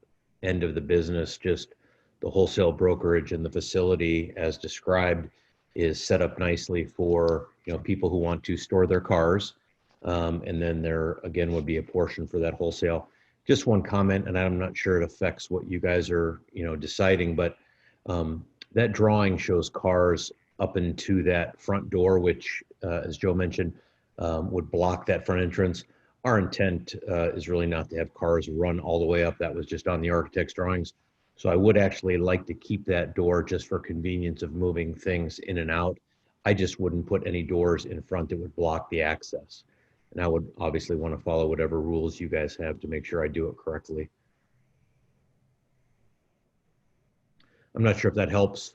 end of the business. Just the wholesale brokerage and the facility as described is set up nicely for, you know, people who want to store their cars. And then there again would be a portion for that wholesale. Just one comment, and I'm not sure it affects what you guys are, you know, deciding, but that drawing shows cars up into that front door, which, as Joe mentioned, would block that front entrance. Our intent is really not to have cars run all the way up. That was just on the architect's drawings. So I would actually like to keep that door just for convenience of moving things in and out. I just wouldn't put any doors in front that would block the access. And I would obviously want to follow whatever rules you guys have to make sure I do it correctly. I'm not sure if that helps.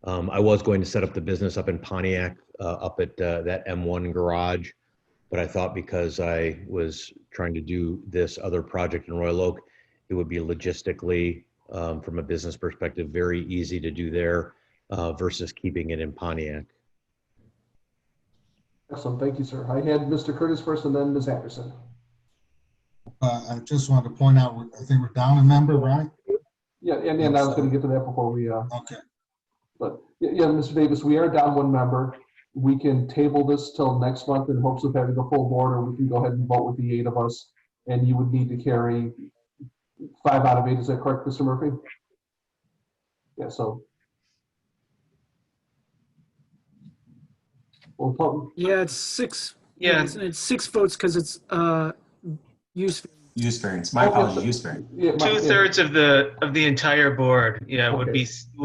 I was going to set up the business up in Pontiac, up at that M1 garage, but I thought because I was trying to do this other project in Royal Oak, it would be logistically, from a business perspective, very easy to do there versus keeping it in Pontiac. Excellent, thank you, sir. I had Mr. Curtis first and then Ms. Anderson. I just wanted to point out, I think we're down a member, right? Yeah, and I was going to get to that before we. Okay. But yeah, Mr. Davis, we are down one member. We can table this till next month in hopes of having a full board, or we can go ahead and vote with the 8 of us. And you would need to carry 5 out of 8. Is that correct, Mr. Murphy? Yeah. So. Well, Yeah, it's 6. Yeah. It's 6 votes because it's use variance. My apologies, use variance. Yeah, 2/3 of the entire board, yeah, would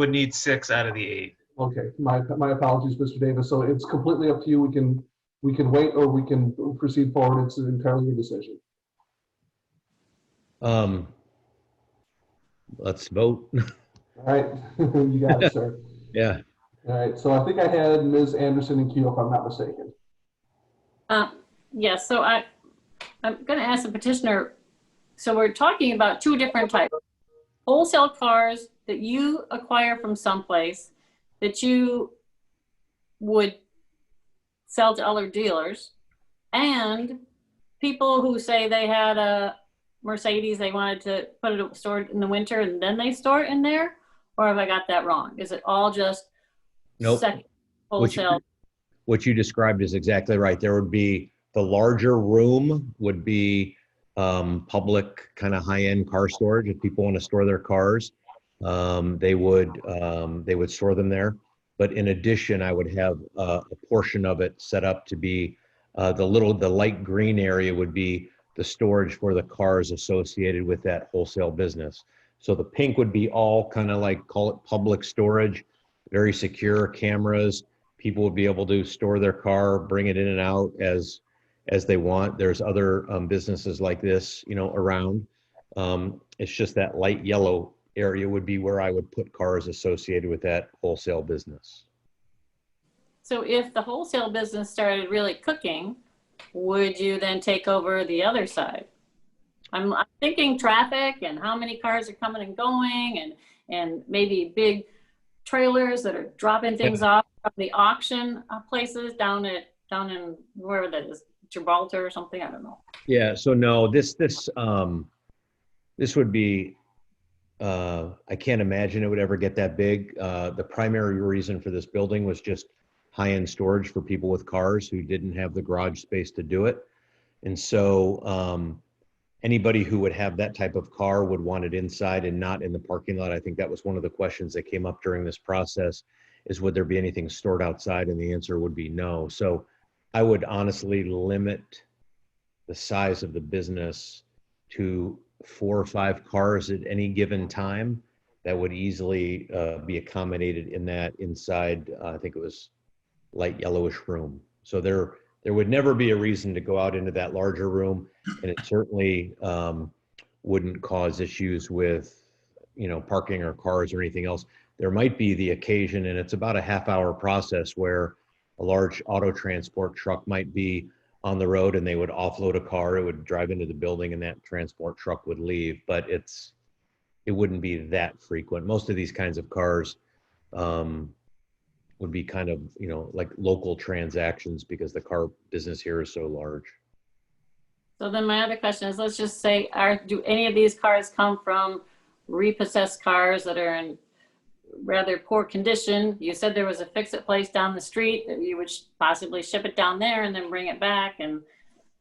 need 6 out of the 8. Okay, my apologies, Mr. Davis. So it's completely up to you. We can wait or we can proceed forward. It's entirely your decision. Let's vote. All right, you got it, sir. Yeah. All right, so I think I had Ms. Anderson in queue, if I'm not mistaken. Yes, so I'm going to ask the petitioner. So we're talking about 2 different types: wholesale cars that you acquire from someplace that you would sell to other dealers, and people who say they had a Mercedes, they wanted to put it stored in the winter and then they store it in there? Or have I got that wrong? Is it all just second wholesale? What you described is exactly right. There would be the larger room would be public kind of high-end car storage. If people want to store their cars, they would store them there. But in addition, I would have a portion of it set up to be the light green area would be the storage for the cars associated with that wholesale business. So the pink would be all kind of like, call it public storage, very secure cameras. People would be able to store their car, bring it in and out as they want. There's other businesses like this, you know, around. It's just that light yellow area would be where I would put cars associated with that wholesale business. So if the wholesale business started really cooking, would you then take over the other side? I'm thinking traffic and how many cars are coming and going, and maybe big trailers that are dropping things off from the auction places down in wherever that is, Gibraltar or something, I don't know. Yeah, so no, this would be, I can't imagine it would ever get that big. The primary reason for this building was just high-end storage for people with cars who didn't have the garage space to do it. And so anybody who would have that type of car would want it inside and not in the parking lot. I think that was one of the questions that came up during this process, is would there be anything stored outside? And the answer would be no. So I would honestly limit the size of the business to 4 or 5 cars at any given time that would easily be accommodated in that inside, I think it was light yellowish room. So there would never be a reason to go out into that larger room, and it certainly wouldn't cause issues with, you know, parking or cars or anything else. There might be the occasion, and it's about a half-hour process, where a large auto transport truck might be on the road and they would offload a car, it would drive into the building and that transport truck would leave, but it wouldn't be that frequent. Most of these kinds of cars, would be kind of, you know, like local transactions because the car business here is so large. So then my other question is, let's just say, do any of these cars come from repossessed cars that are in rather poor condition? You said there was a fix-it place down the street that you would possibly ship it down there and then bring it back. And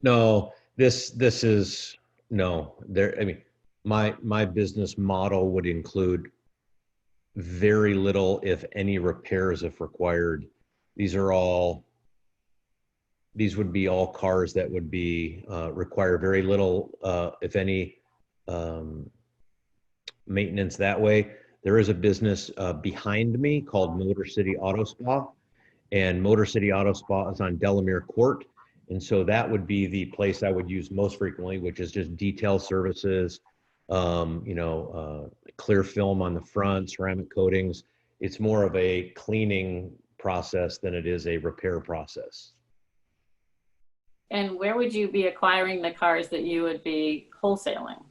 No, this is, no, there, I mean, my business model would include very little, if any, repairs if required. These would be all cars that would be require very little, if any, maintenance that way. There is a business behind me called Motor City Auto Spa, and Motor City Auto Spa is on Delamere Court. And so that would be the place I would use most frequently, which is just detail services, you know, clear film on the front, ceramic coatings. It's more of a cleaning process than it is a repair process. And where would you be acquiring the cars that you would be wholesaling?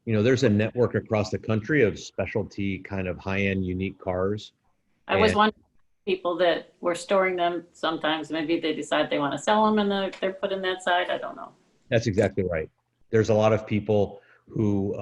You know, there's a network across the country of specialty kind of high-end unique cars. I was wondering, people that were storing them, sometimes maybe they decide they want to sell them and they're put in that side. I don't know. That's exactly right. There's a lot of people who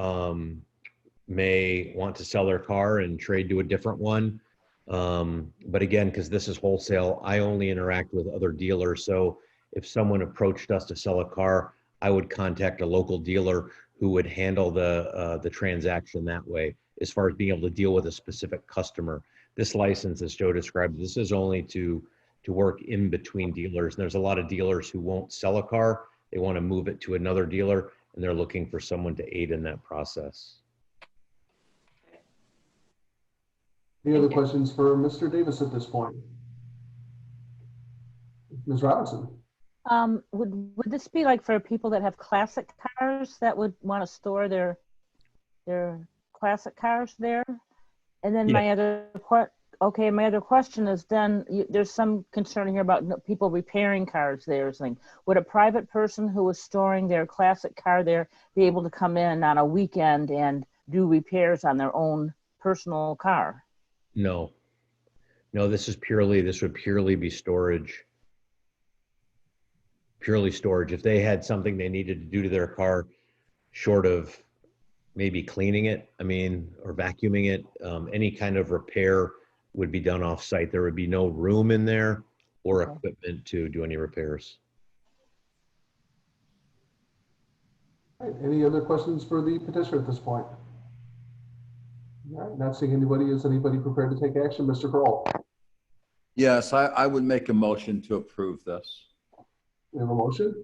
may want to sell their car and trade to a different one. But again, because this is wholesale, I only interact with other dealers. So if someone approached us to sell a car, I would contact a local dealer who would handle the transaction that way, as far as being able to deal with a specific customer. This license, as Joe described, this is only to work in between dealers. And there's a lot of dealers who won't sell a car. They want to move it to another dealer, and they're looking for someone to aid in that process. Any other questions for Mr. Davis at this point? Ms. Robinson? Would this be like for people that have classic cars that would want to store their classic cars there? And then my other question is then there's some concern here about people repairing cars there. Would a private person who was storing their classic car there be able to come in on a weekend and do repairs on their own personal car? No, this would purely be storage. Purely storage. If they had something they needed to do to their car, short of maybe cleaning it, or vacuuming it, any kind of repair would be done off site. There would be no room in there or equipment to do any repairs. All right, any other questions for the petitioner at this point? All right, not seeing anybody. Is anybody prepared to take action? Mr. Kroll? Yes, I would make a motion to approve this. We have a motion.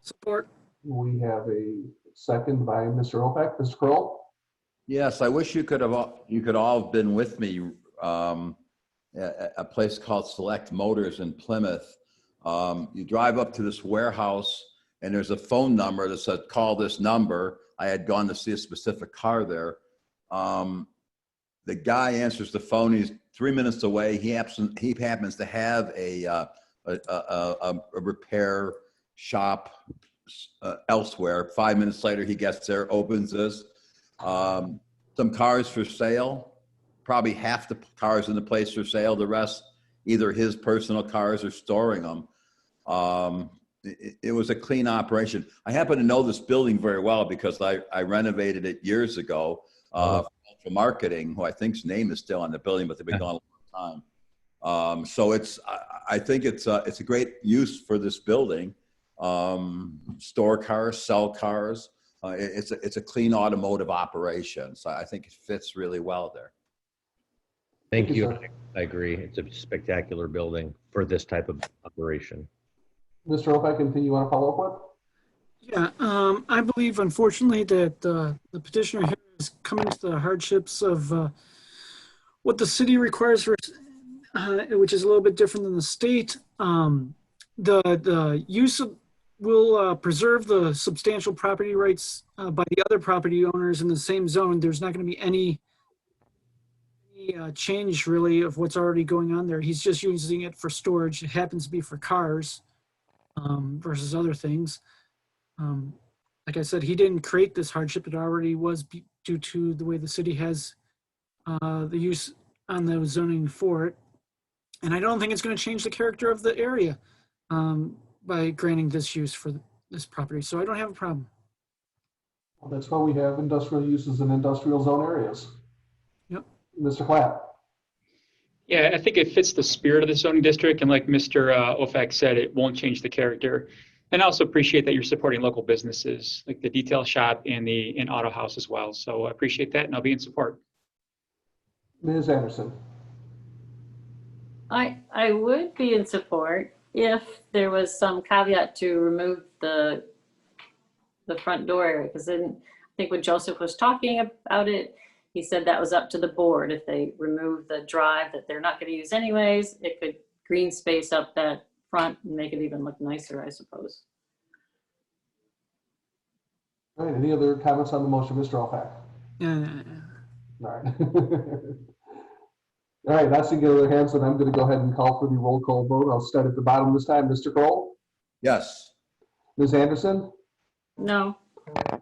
Support. We have a second by Mr. Opek. Mr. Kroll? Yes, I wish you could all have been with me. A place called Select Motors in Plymouth. You drive up to this warehouse and there's a phone number that said, call this number. I had gone to see a specific car there. The guy answers the phone. He's 3 minutes away. He happens to have a repair shop elsewhere. 5 minutes later, he gets there, opens this. Some cars for sale. Probably half the cars in the place for sale. The rest, either his personal cars or storing them. It was a clean operation. I happen to know this building very well because I renovated it years ago for marketing, who I think's name is still on the building, but they've been gone a long time. So I think it's a great use for this building. Store cars, sell cars. It's a clean automotive operation. So I think it fits really well there. Thank you. I agree. It's a spectacular building for this type of operation. Mr. Opek, anything you want to follow up with? Yeah, I believe, unfortunately, that the petitioner here is coming to the hardships of what the city requires for, which is a little bit different than the state. The use of will preserve the substantial property rights by the other property owners in the same zone. There's not going to be any change really of what's already going on there. He's just using it for storage. It happens to be for cars versus other things. Like I said, he didn't create this hardship. It already was due to the way the city has the use on the zoning for it. And I don't think it's going to change the character of the area by granting this use for this property. So I don't have a problem. Well, that's why we have industrial uses in industrial zone areas. Yep. Mr. Clapp. Yeah, I think it fits the spirit of the zoning district. And like Mr. Ofak said, it won't change the character. And I also appreciate that you're supporting local businesses like the detail shop and the auto house as well. So I appreciate that and I'll be in support. Ms. Anderson. I would be in support if there was some caveat to remove the front door area, because then I think when Joseph was talking about it, he said that was up to the board. If they remove the drive that they're not going to use anyways, it could green space up that front and make it even look nicer, I suppose. All right, any other comments on the motion, Mr. Ofak? All right. All right, that's the other hands, and I'm going to go ahead and call for the roll call vote. I'll start at the bottom this time. Mr. Kroll? Yes. Ms. Anderson? No.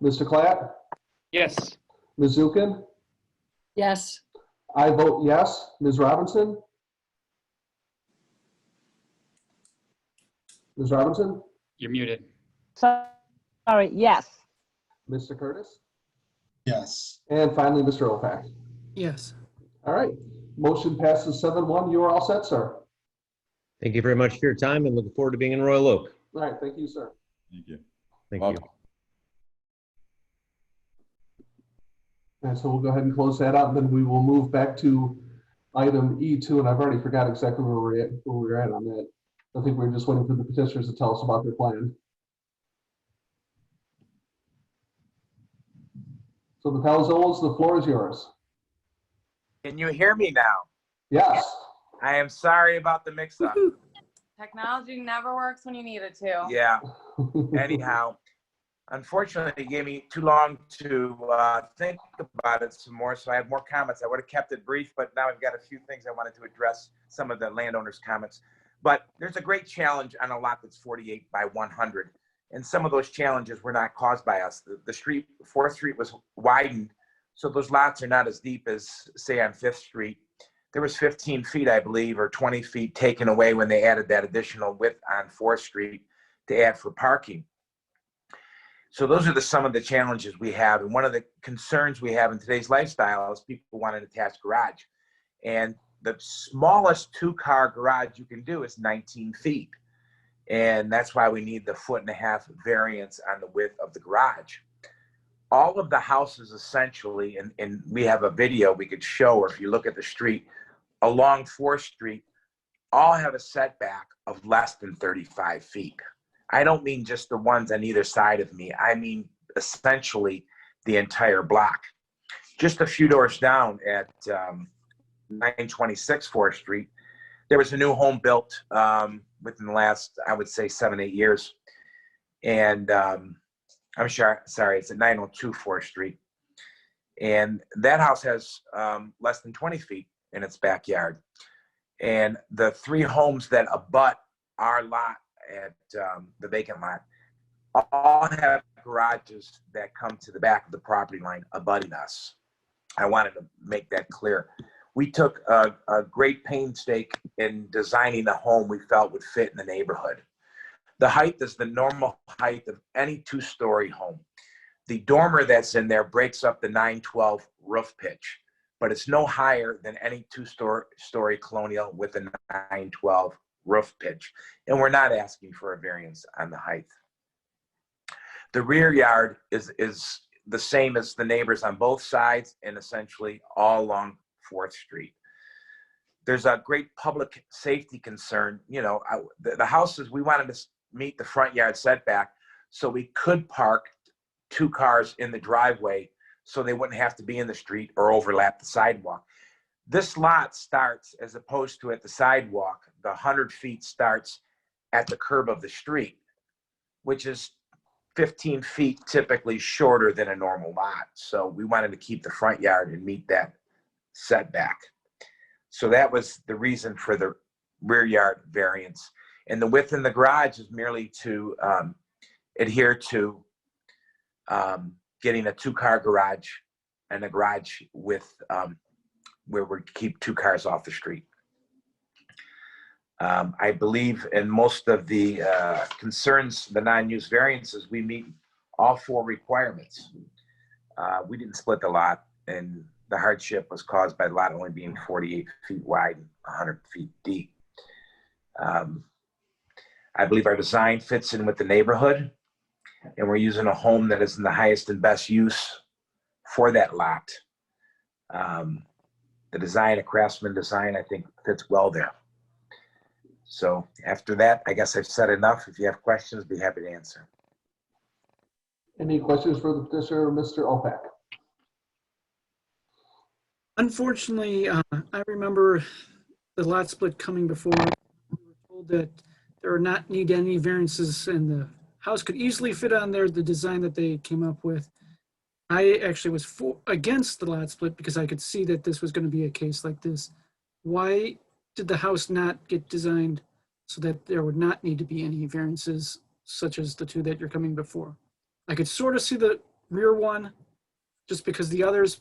Mr. Clapp? Yes. Ms. Zukin? Yes. I vote yes. Ms. Robinson? Ms. Robinson? You're muted. Sorry, yes. Mr. Curtis? Yes. And finally, Mr. Ofak. Yes. All right, motion passes 7-1. You are all set, sir. Thank you very much for your time and looking forward to being in Royal Oak. All right, thank you, sir. Thank you. Thank Welcome. And so we'll go ahead and close that out, and then we will move back to item E2, and I've already forgot exactly where we're at on that. I think we're just waiting for the petitioners to tell us about their plan. So the Palazzolos, the floor is yours. Can you hear me now? Yes. I am sorry about the mix-up. Technology never works when you need it to. Yeah. Anyhow, unfortunately, it gave me too long to think about it some more, so I have more comments. I would have kept it brief, but now I've got a few things I wanted to address, some of the landowners' comments. But there's a great challenge on a lot that's 48 by 100, and some of those challenges were not caused by us. The street, 4th Street was widened, so those lots are not as deep as, say, on 5th Street. There was 15 feet, I believe, or 20 feet taken away when they added that additional width on 4th Street to add for parking. So those are some of the challenges we have. And one of the concerns we have in today's lifestyle is people want an attached garage. And the smallest 2-car garage you can do is 19 feet. And that's why we need the 1.5 foot variance on the width of the garage. All of the houses essentially, and we have a video we could show, or if you look at the street, along 4th Street, all have a setback of less than 35 feet. I don't mean just the ones on either side of me. I mean essentially the entire block. Just a few doors down at 926 4th Street, there was a new home built within the last, I would say, 7-8 years. And I'm sure, sorry, it's at 902 4th Street. And that house has less than 20 feet in its backyard. And the 3 homes that abut our lot at the vacant lot all have garages that come to the back of the property line abutting us. I wanted to make that clear. We took a great painstake in designing a home we felt would fit in the neighborhood. The height is the normal height of any 2-story home. The dormer that's in there breaks up the 912 roof pitch, but it's no higher than any 2-story colonial with a 912 roof pitch. And we're not asking for a variance on the height. The rear yard is the same as the neighbors on both sides and essentially all along 4th Street. There's a great public safety concern. You know, the houses, we wanted to meet the front yard setback so we could park 2 cars in the driveway so they wouldn't have to be in the street or overlap the sidewalk. This lot starts, as opposed to at the sidewalk, the 100 feet starts at the curb of the street, which is 15 feet typically shorter than a normal lot. So we wanted to keep the front yard and meet that setback. So that was the reason for the rear yard variance. And the width in the garage is merely to adhere to getting a 2-car garage and a garage with where we keep 2 cars off the street. I believe in most of the concerns, the non-use variances, we meet all 4 requirements. We didn't split the lot, and the hardship was caused by the lot only being 48 feet wide and 100 feet deep. I believe our design fits in with the neighborhood, and we're using a home that is in the highest and best use for that lot. The design, a craftsman design, I think fits well there. So after that, I guess I've said enough. If you have questions, be happy to answer. Any questions for the petitioner, Mr. Opek? Unfortunately, I remember the lot split coming before. We were told that there would not need any variances and the house could easily fit on there, the design that they came up with. I actually was against the lot split because I could see that this was going to be a case like this. Why did the house not get designed so that there would not need to be any variances such as the 2 that you're coming before? I could sort of see the rear one just because the others,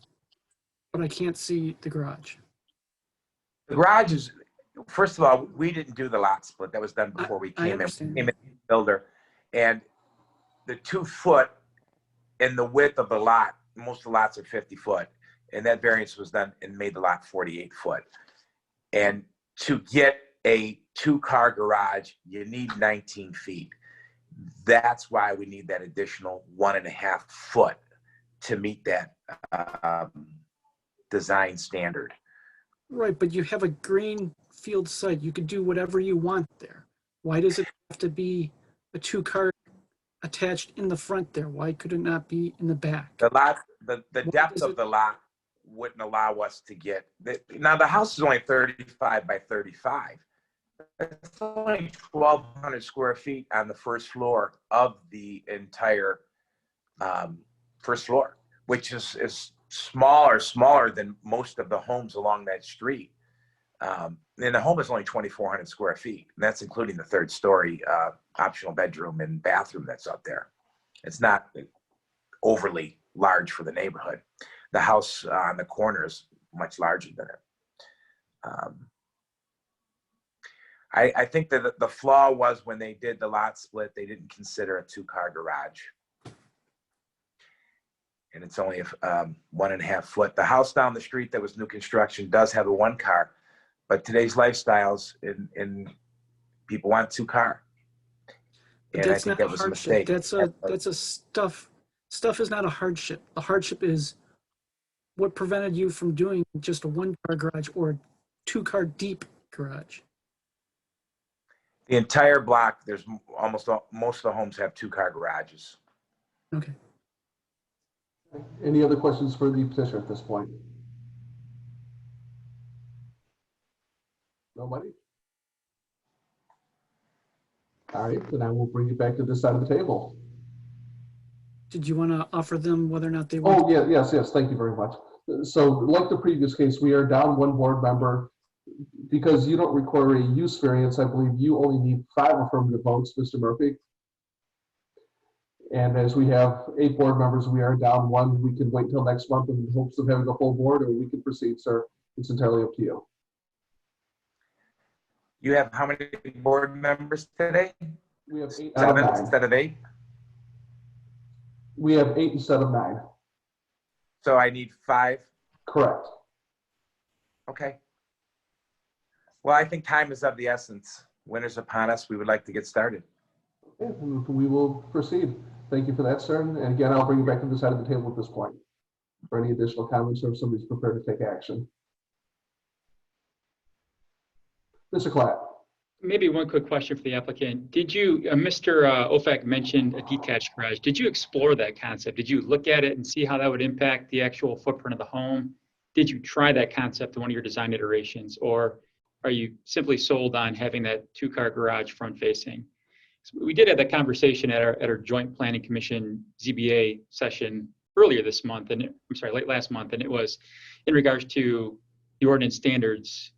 but I can't see the garage. The garage is, first of all, we didn't do the lot split. That was done before we came in. We came in builder, and the 2 foot and the width of the lot, most of the lots are 50 foot, and that variance was done and made the lot 48 foot. And to get a 2-car garage, you need 19 feet. That's why we need that additional 1.5 foot to meet that design standard. Right, but you have a green field site. You could do whatever you want there. Why does it have to be a 2-car attached in the front there? Why could it not be in the back? The lot, the depth of the lot wouldn't allow us to get, now the house is only 35 by 35. It's only 1,200 square feet on the first floor of the entire first floor, which is smaller than most of the homes along that street. And the home is only 2,400 square feet, and that's including the 3rd story optional bedroom and bathroom that's up there. It's not overly large for the neighborhood. The house on the corner is much larger than it. I think that the flaw was when they did the lot split, they didn't consider a 2-car garage. And it's only 1.5 foot. The house down the street that was new construction does have a 1-car, but today's lifestyles and people want 2-car. And I think that was a mistake. That's a stuff is not a hardship. The hardship is what prevented you from doing just a 1-car garage or a 2-car deep garage. The entire block, there's most of the homes have 2-car garages. Okay. Any other questions for the petitioner at this point? Nobody? All right, then I will bring you back to this side of the table. Did you want to offer them whether or not they want? Oh, yeah, yes, thank you very much. So like the previous case, we are down 1 board member. Because you don't require a use variance, I believe you only need 5 affirmative votes, Mr. Murphy. And as we have 8 board members, we are down 1. We can wait till next month in hopes of having a full board, or we can proceed, sir. It's entirely up to you. You have how many board members today? We have 8 7 out of 9. instead of 8? We have 8 instead of 9. So I need 5? Correct. Okay. Well, I think time is of the essence. Winter's upon us. We would like to get started. Okay, we will proceed. Thank you for that, sir. And again, I'll bring you back to the side of the table at this point for any additional comments or if somebody's prepared to take action. Mr. Klatt. Maybe one quick question for the applicant. Did you, Mr. Opek mentioned a detached garage. Did you explore that concept? Did you look at it and see how that would impact the actual footprint of the home? Did you try that concept in one of your design iterations, or are you simply sold on having that 2-car garage front facing? So we did have that conversation at our joint planning commission ZBA session earlier this month, and late last month, and it was in regards to the ordinance standards,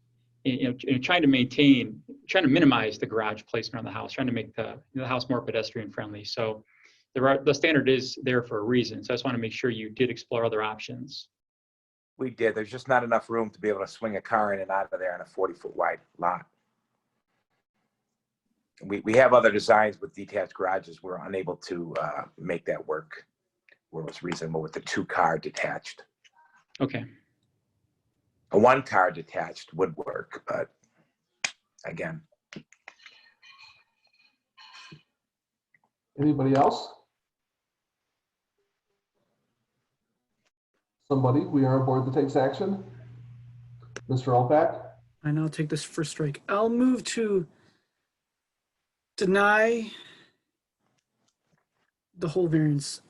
trying to minimize the garage placement on the house, trying to make the house more pedestrian friendly. So the standard is there for a reason. So I just want to make sure you did explore other options. We did. There's just not enough room to be able to swing a car in and out of there on a 40-foot wide lot. We have other designs with detached garages. We're unable to make that work where it's reasonable with the 2-car detached. Okay. A 1-car detached would work, but again. Anybody else? Somebody, we are a board that takes action. Mr. Opak? I now take this for strike. I'll move to deny the whole variance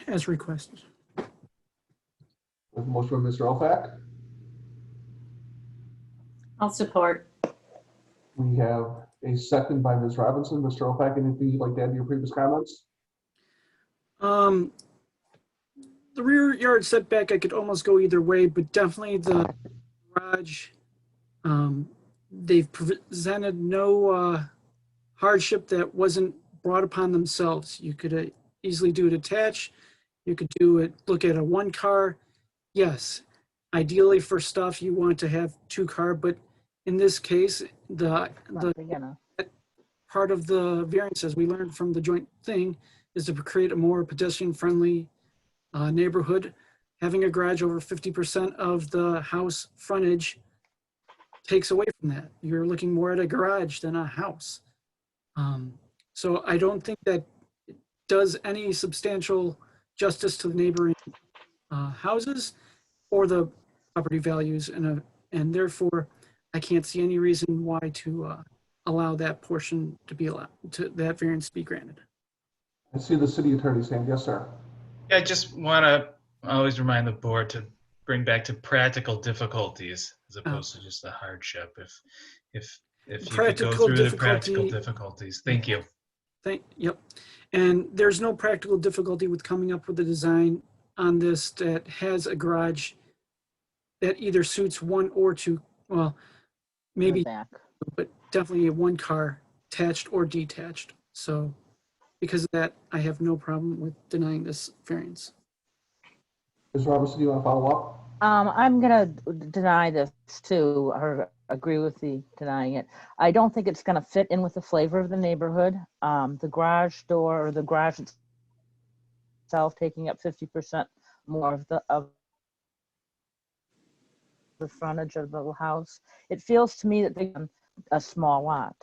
as requested. Motion from Mr. Opak. I'll support. We have a second by Ms. Robinson. Mr. Opak, anything you'd like to add to your previous comments? The rear yard setback, I could almost go either way, but definitely the garage, they've presented no hardship that wasn't brought upon themselves. You could easily do it attached. You could do it, look at a 1-car. Yes, ideally for stuff you want to have 2-car, but in this case, the part of the variance, as we learned from the joint thing, is to create a more pedestrian-friendly neighborhood. Having a garage over 50% of the house frontage takes away from that. You're looking more at a garage than a house. So I don't think that it does any substantial justice to the neighboring houses or the property values, and therefore I can't see any reason why to allow that portion to be allowed, to that variance to be granted. I see the city attorney's hand. Yes, sir. I just want to always remind the board to bring back to practical difficulties as opposed to just a hardship. If you could go through the practical difficulties. Thank you. Yep. And there's no practical difficulty with coming up with a design on this that has a garage that either suits 1 or 2, well, maybe, but definitely a 1-car attached or detached. So because of that, I have no problem with denying this variance. Ms. Robinson, do you want to follow up? I'm gonna deny this too, or agree with the denying it. I don't think it's gonna fit in with the flavor of the neighborhood. The garage door, or the garage itself, taking up 50% more of the frontage of the house. It feels to me that they're a small lot.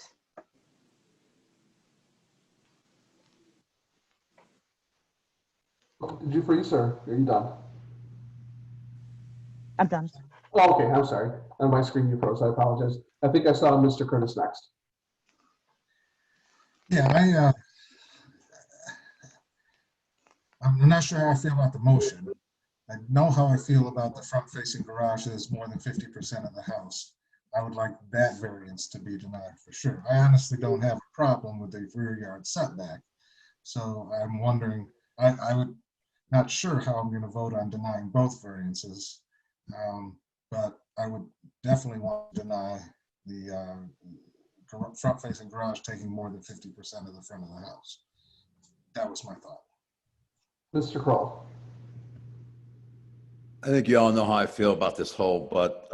Did you freeze, or are you done? I'm done. Oh, okay, I'm sorry. On my screen you froze. I apologize. I think I saw Mr. Curtis next. Yeah, I'm not sure how I feel about the motion. I know how I feel about the front-facing garage that is more than 50% of the house. I would like that variance to be denied for sure. I honestly don't have a problem with the rear yard setback. So I'm wondering, I would not sure how I'm going to vote on denying both variances, but I would definitely want to deny the front-facing garage taking more than 50% of the front of the house. That was my thought. Mr. Kroll. I think you all know how I feel about this whole, but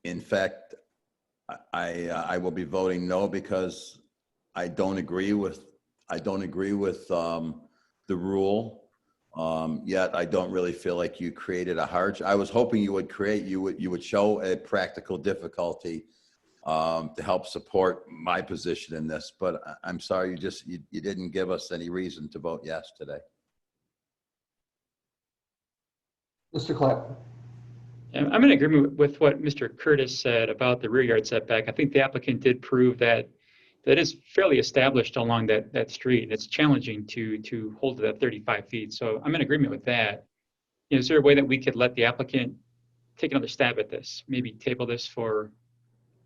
in fact, I will be voting no because I don't agree with the rule. Yet I don't really feel like you created a hardship. I was hoping you would show a practical difficulty to help support my position in this. But I'm sorry, you didn't give us any reason to vote yes today. Mr. Clapp. I'm in agreement with what Mr. Curtis said about the rear yard setback. I think the applicant did prove that is fairly established along that street. It's challenging to hold to that 35 feet. So I'm in agreement with that. Is there a way that we could let the applicant take another stab at this? Maybe table this for,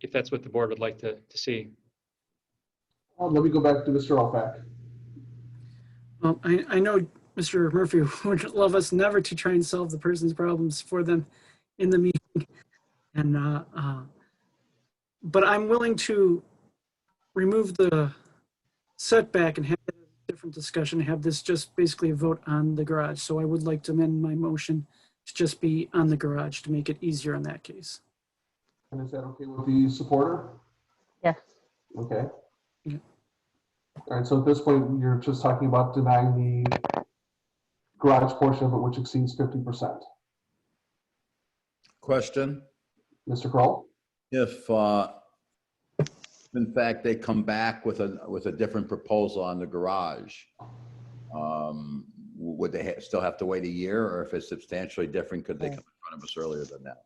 if that's what the board would like to see. Let me go back to Mr. Opak. Well, I know Mr. Murphy would love us never to try and solve the person's problems for them in the meeting. And, but I'm willing to remove the setback and have a different discussion, have this just basically a vote on the garage. So I would like to amend my motion to just be on the garage to make it easier in that case. And is that okay with the supporter? Yes. Okay. Yeah. All right, so at this point, you're just talking about denying the garage portion of it, which exceeds 50%. Question? Mr. Kroll? If, in fact, they come back with a different proposal on the garage, would they still have to wait a year, or if it's substantially different, could they come in front of us earlier than that?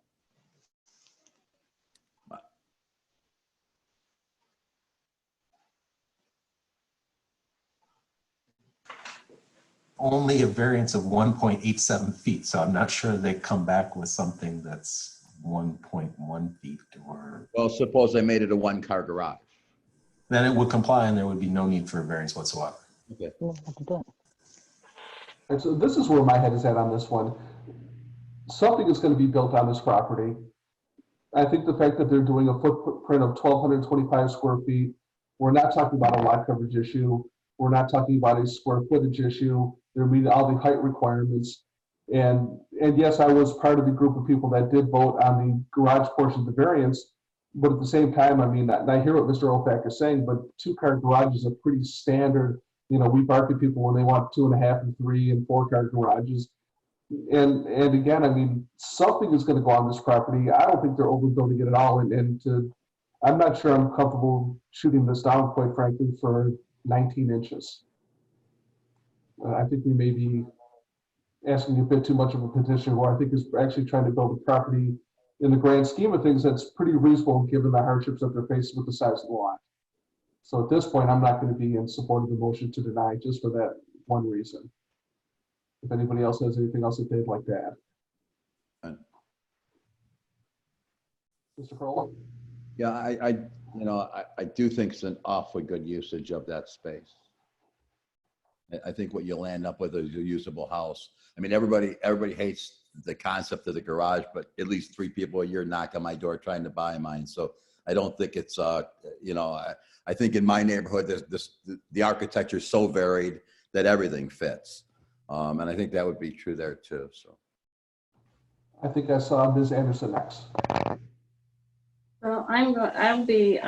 Only a variance of 1.87 feet, so I'm not sure they come back with something that's 1.1 feet or. Well, suppose they made it a one-car garage. Then it would comply and there would be no need for a variance whatsoever. Okay. And so this is where my head is at on this one. Something is going to be built on this property. I think the fact that they're doing a footprint of 1,225 square feet, we're not talking about a lot coverage issue. We're not talking about a square footage issue. They're meeting all the height requirements. And yes, I was part of the group of people that did vote on the garage portion of the variance. But at the same time, I mean, I hear what Mr. Opak is saying, but two-car garages are pretty standard. You know, we bark at people when they want 2.5 and 3 and 4-car garages. And again, I mean, something is going to go on this property. I don't think they're overbuilding it at all. I'm not sure I'm comfortable shooting this down, quite frankly, for 19 inches. I think we may be asking a bit too much of a petitioner, who I think is actually trying to build a property in the grand scheme of things that's pretty reasonable given the hardships that they're facing with the size of the lot. So at this point, I'm not going to be in support of the motion to deny just for that one reason. If anybody else has anything else that they'd like to add. Mr. Kroll? Yeah, I do think it's an awfully good usage of that space. I think what you'll end up with is a usable house. I mean, everybody hates the concept of the garage, but at least 3 people a year knock on my door trying to buy mine. So I don't think it's, I think in my neighborhood, the architecture is so varied that everything fits. And I think that would be true there too. So I think I saw Ms. Anderson next. Well, I'll be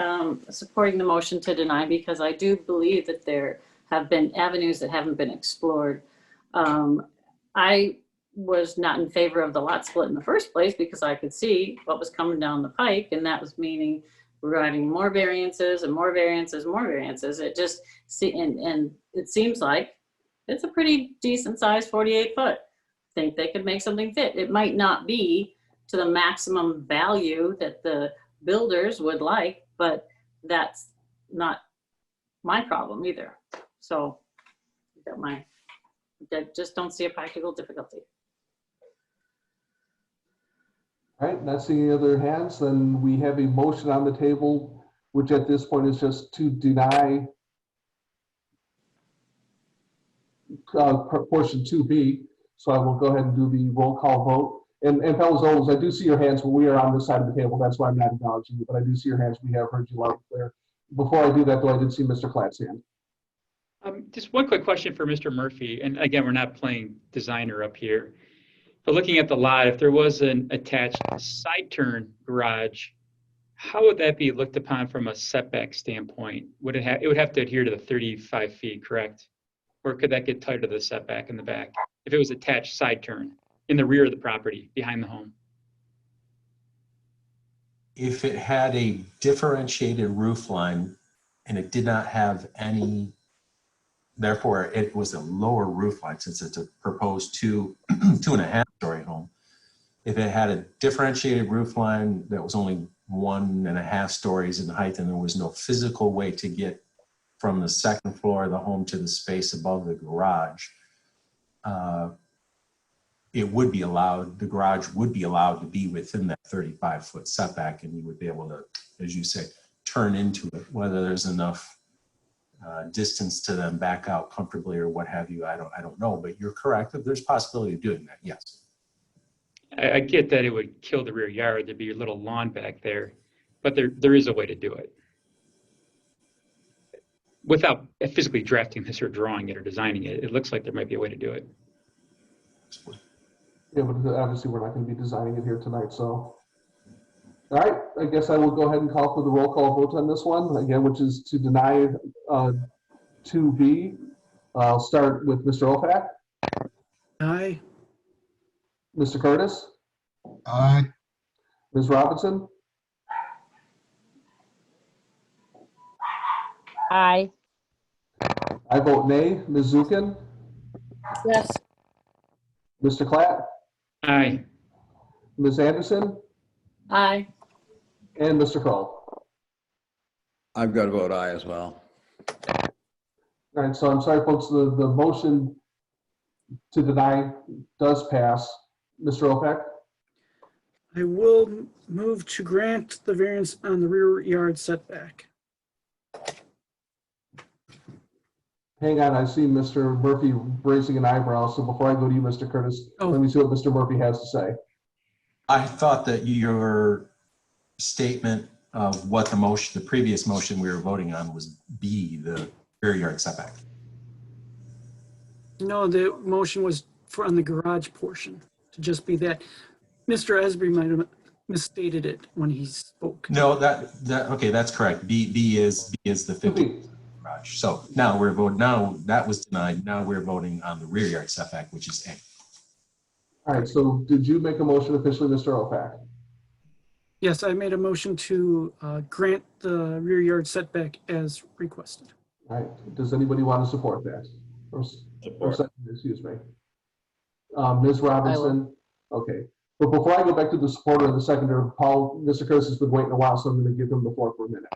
supporting the motion to deny because I do believe that there have been avenues that haven't been explored. I was not in favor of the lot split in the first place because I could see what was coming down the pike, and that was meaning we're having more variances and more variances, more variances. It just and it seems like it's a pretty decent size 48 foot. Think they could make something fit. It might not be to the maximum value that the builders would like, but that's not my problem either. So I just don't see a practical difficulty. All right, not seeing any other hands, then we have a motion on the table, which at this point is just to deny portion 2B. So I will go ahead and do the roll call vote. And Palazzolo, I do see your hands when we are on this side of the table. That's why I'm not acknowledging you, but I do see your hands. We have heard you loud and clear. Before I do that, though, I did see Mr. Clatt's hand. Just one quick question for Mr. Murphy. And again, we're not playing designer up here. But looking at the lot, if there was an attached side turn garage, how would that be looked upon from a setback standpoint? Would it would have to adhere to the 35 feet, correct? Or could that get tighter to the setback in the back if it was attached side turn in the rear of the property behind the home? If it had a differentiated roof line and it did not have any, therefore it was a lower roof line since it's a proposed 2.5 story home. If it had a differentiated roof line that was only 1.5 stories in height and there was no physical way to get from the second floor of the home to the space above the garage, it would be allowed, the garage would be allowed to be within that 35-foot setback, and you would be able to, as you say, turn into it. Whether there's enough distance to then back out comfortably or what have you, I don't know, but you're correct that there's possibility of doing that, yes. I get that it would kill the rear yard. There'd be a little lawn back there, but there is a way to do it without physically drafting this or drawing it or designing it. It looks like there might be a way to do it. Yeah, but obviously we're not going to be designing it here tonight, so. All right, I guess I will go ahead and call for the roll call vote on this one, again, which is to deny 2B. I'll start with Mr. Opak. Aye. Mr. Curtis. Aye. Ms. Robinson. Aye. I vote nay. Ms. Zukin. Yes. Mr. Klatt. Aye. Ms. Anderson. Aye. And Mr. Kroll. I've got to vote aye as well. All right, so I'm sorry, folks, the motion to deny does pass. Mr. Opak? I will move to grant the variance on the rear yard setback. Hang on, I see Mr. Murphy raising an eyebrow, so before I go to you, Mr. Curtis, let me see what Mr. Murphy has to say. I thought that your statement of what the previous motion we were voting on was B, the rear yard setback. No, the motion was on the garage portion to just be that. Mr. Esby might have misstated it when he spoke. No, okay, that's correct. B is the 50 garage. So now we're voting. Now that was denied. Now we're voting on the rear yard setback, which is A. All right, so did you make a motion officially, Mr. Opak? Yes, I made a motion to grant the rear yard setback as requested. All right, does anybody want to support that? Or second, excuse me. Ms. Robinson? Okay, but before I go back to the supporter and the seconder, Paul, Mr. Curtis has been waiting a while, so I'm going to give him the floor for a minute.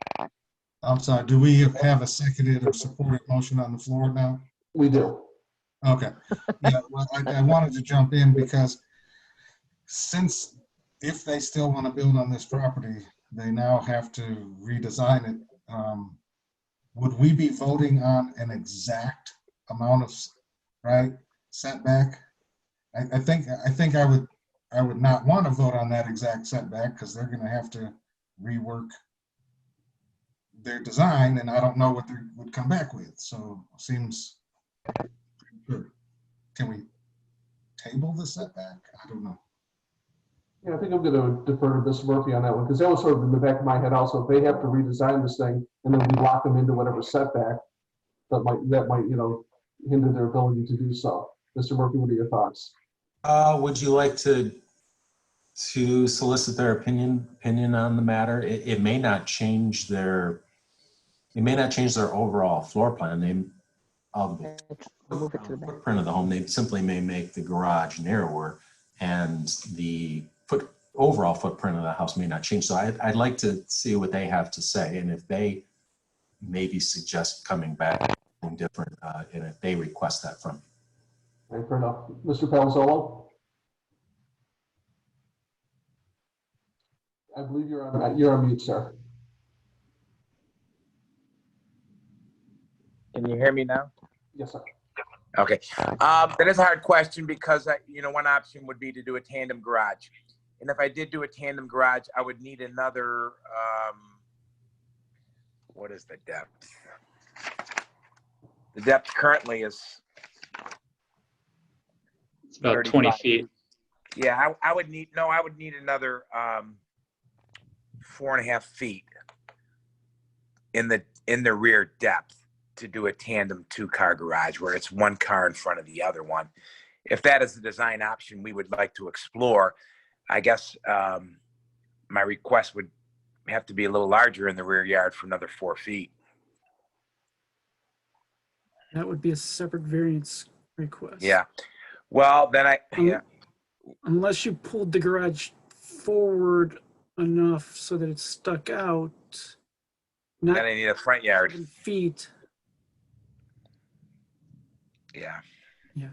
I'm sorry, do we have a seconded or supported motion on the floor now? We do. Okay. Yeah, well, I wanted to jump in because if they still want to build on this property, they now have to redesign it. Would we be voting on an exact amount of setback? I think I would not want to vote on that exact setback because they're going to have to rework their design, and I don't know what they would come back with. So it seems good. Can we table the setback? I don't know. Yeah, I think I'm going to defer to Mr. Murphy on that one, because that was sort of in the back of my head also. If they have to redesign this thing and then we lock them into whatever setback, that might hinder their ability to do so. Mr. Murphy, what are your thoughts? Would you like to solicit their opinion on the matter? It may not change their overall floor plan. Of the footprint of the home, they simply may make the garage narrower, and the overall footprint of the house may not change. So I'd like to see what they have to say, and if they maybe suggest coming back something different, and if they request that from you. Right, fair enough. Mr. Palazzolo? I believe you're on mute, sir. Can you hear me now? Yes, sir. Okay. That is a hard question because, one option would be to do a tandem garage. And if I did do a tandem garage, I would need another, what is the depth? The depth currently is... It's about 35. 20 feet. Yeah, I would need another 4.5 feet in the rear depth to do a tandem 2-car garage where it's one car in front of the other one. If that is the design option we would like to explore, I guess my request would have to be a little larger in the rear yard for another 4 feet. That would be a separate variance request. Yeah. Well, then unless you pulled the garage forward enough so that it's stuck out. Then I need a front yard. 7 feet. Yeah. Yeah.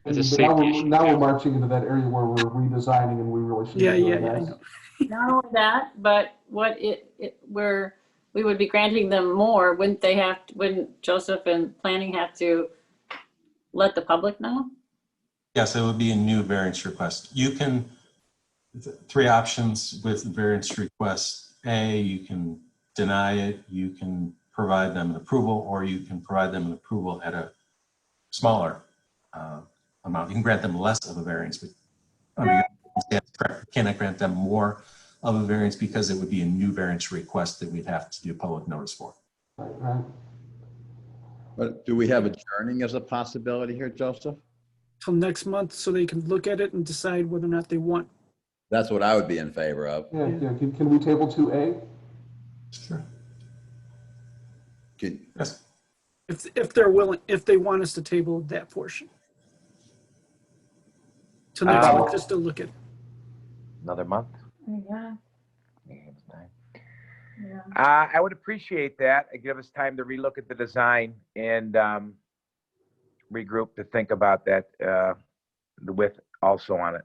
Now we're marching into that area where we're redesigning, and we really should. Yeah. I know. Not only that, but we would be granting them more. Wouldn't Joseph and planning have to let the public know? Yes, it would be a new variance request. You can, 3 options with the variance request. A, you can deny it, you can provide them an approval, or you can provide them an approval at a smaller amount. You can grant them less of a variance, but under your circumstance, cannot grant them more of a variance because it would be a new variance request that we'd have to do public notice for. Right. But do we have adjourning as a possibility here, Joseph? Till next month so they can look at it and decide whether or not they want. That's what I would be in favor of. Yeah, yeah. Can we table 2A? Sure. Good. Yes. If they're willing, if they want us to table that portion. Till next month, just to look at it. Another month? Yeah. Yeah. I would appreciate that. It give us time to relook at the design and regroup to think about that, the width also on it.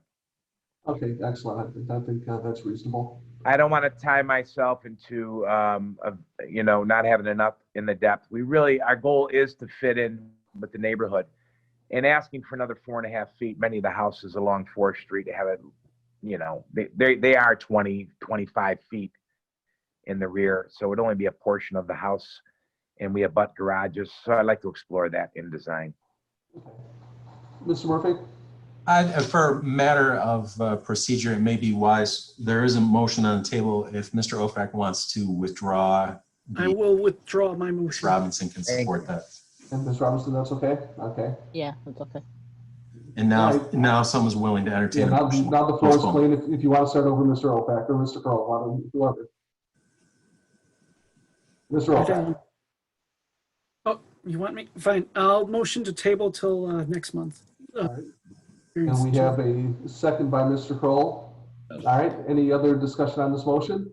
Okay, excellent. I think that's reasonable. I don't want to tie myself into, not having enough in the depth. Our goal is to fit in with the neighborhood. And asking for another 4.5 feet, many of the houses along 4th Street have it, they are 20, 25 feet in the rear. So it would only be a portion of the house, and we abut garages. So I'd like to explore that in design. Mr. Murphy? For matter of procedure, it may be wise, there is a motion on the table. If Mr. Ofac wants to withdraw. I will withdraw my motion. Ms. Robinson can support that. And Ms. Robinson, that's okay? Okay. Yeah, that's okay. And now someone's willing to entertain. Yeah, a motion. now the floor is Postpone. clean. If you want to start over, Mr. Ofac or Mr. Kroll, whoever. Mr. Ofac. Oh, you want me? Fine. I'll motion to table till next month. And we have a second by Mr. Kroll. All right, any other discussion on this motion?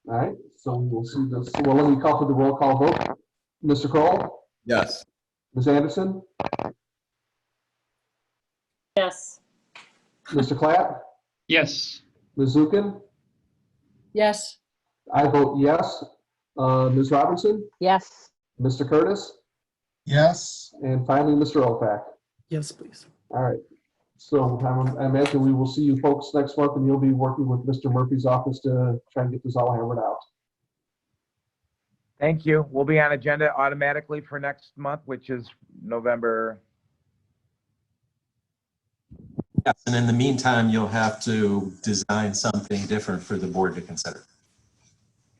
All right, so we will see this. Well, let me call for the roll call vote. Mr. Kroll? Yes. Ms. Anderson? Yes. Mr. Clapp? Yes. Ms. Zukin? Yes. I vote yes. Ms. Robinson? Yes. Mr. Curtis? Yes. And finally, Mr. Ofac. Yes, please. All right. So I imagine we will see you folks next month, and you'll be working with Mr. Murphy's office to try and get this all hammered out. Thank you. We'll be on agenda automatically for next month, which is November. Yes, and in the meantime, you'll have to design something different for the board to consider.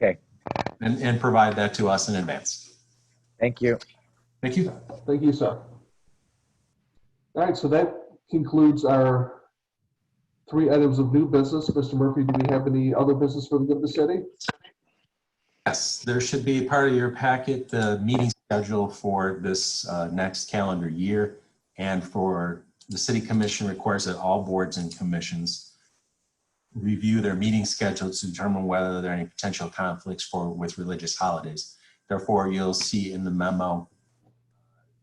Okay. And provide that to us in advance. Thank you. Thank you. Thank you, sir. All right, so that concludes our 3 items of new business. Mr. Murphy, do we have any other business for the good of the city? Yes, there should be part of your packet, the meeting schedule for this next calendar year. And for the city commission requires that all boards and commissions review their meeting schedules to determine whether there are any potential conflicts with religious holidays. Therefore, you'll see in the memo,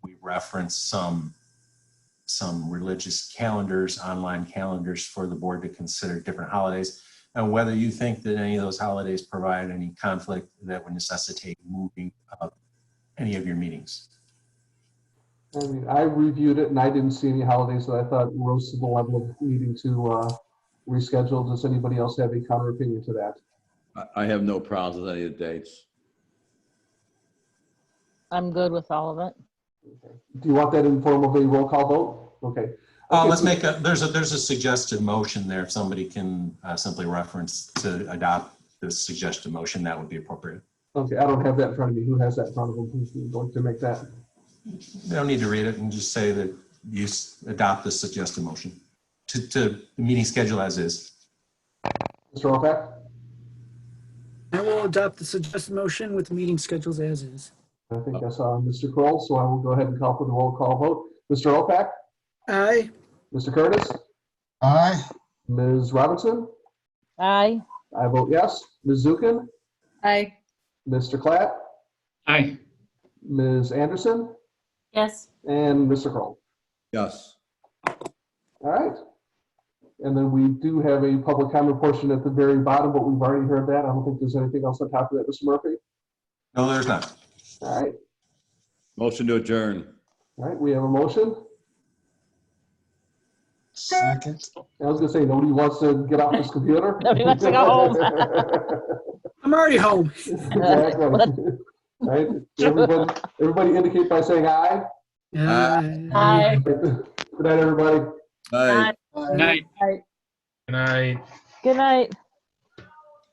we reference some religious calendars, online calendars for the board to consider different holidays, and whether you think that any of those holidays provide any conflict that would necessitate moving any of your meetings. I mean, I reviewed it and I didn't see any holidays that I thought rose to the level of needing to reschedule. Does anybody else have any counter opinion to that? I have no problems with any of the dates. I'm good with all of it. Okay. Do you want that in form of a roll call vote? Okay. Let's make there's a suggested motion there. If somebody can simply reference to adopt the suggested motion, that would be appropriate. Okay, I don't have that in front of me. Who has that in front of them? Who's going to make that? You don't need to read it and just say that you adopt the suggested motion to the meeting schedule as is. Mr. Ofac? I will adopt the suggested motion with the meeting schedules as is. I think I saw Mr. Kroll, so I will go ahead and call for the roll call vote. Mr. Ofac? Aye. Mr. Curtis? Aye. Ms. Robinson? Aye. I vote yes. Ms. Zukin? Aye. Mr. Clapp? Aye. Ms. Anderson? Yes. And Mr. Kroll. Yes. All right. And then we do have a public comment portion at the very bottom, but we've already heard that. I don't think there's anything else on top of that, Mr. Murphy. No, there's not. All right. Motion to adjourn. All right, we have a motion. Second. I was gonna say, nobody wants to get off this computer? Nobody wants to go home. I'm already home. Exactly. Right? Everybody indicate by saying aye. Aye. Aye. Good night, everybody. Aye. Aye. Night. Right. Good night. Good night.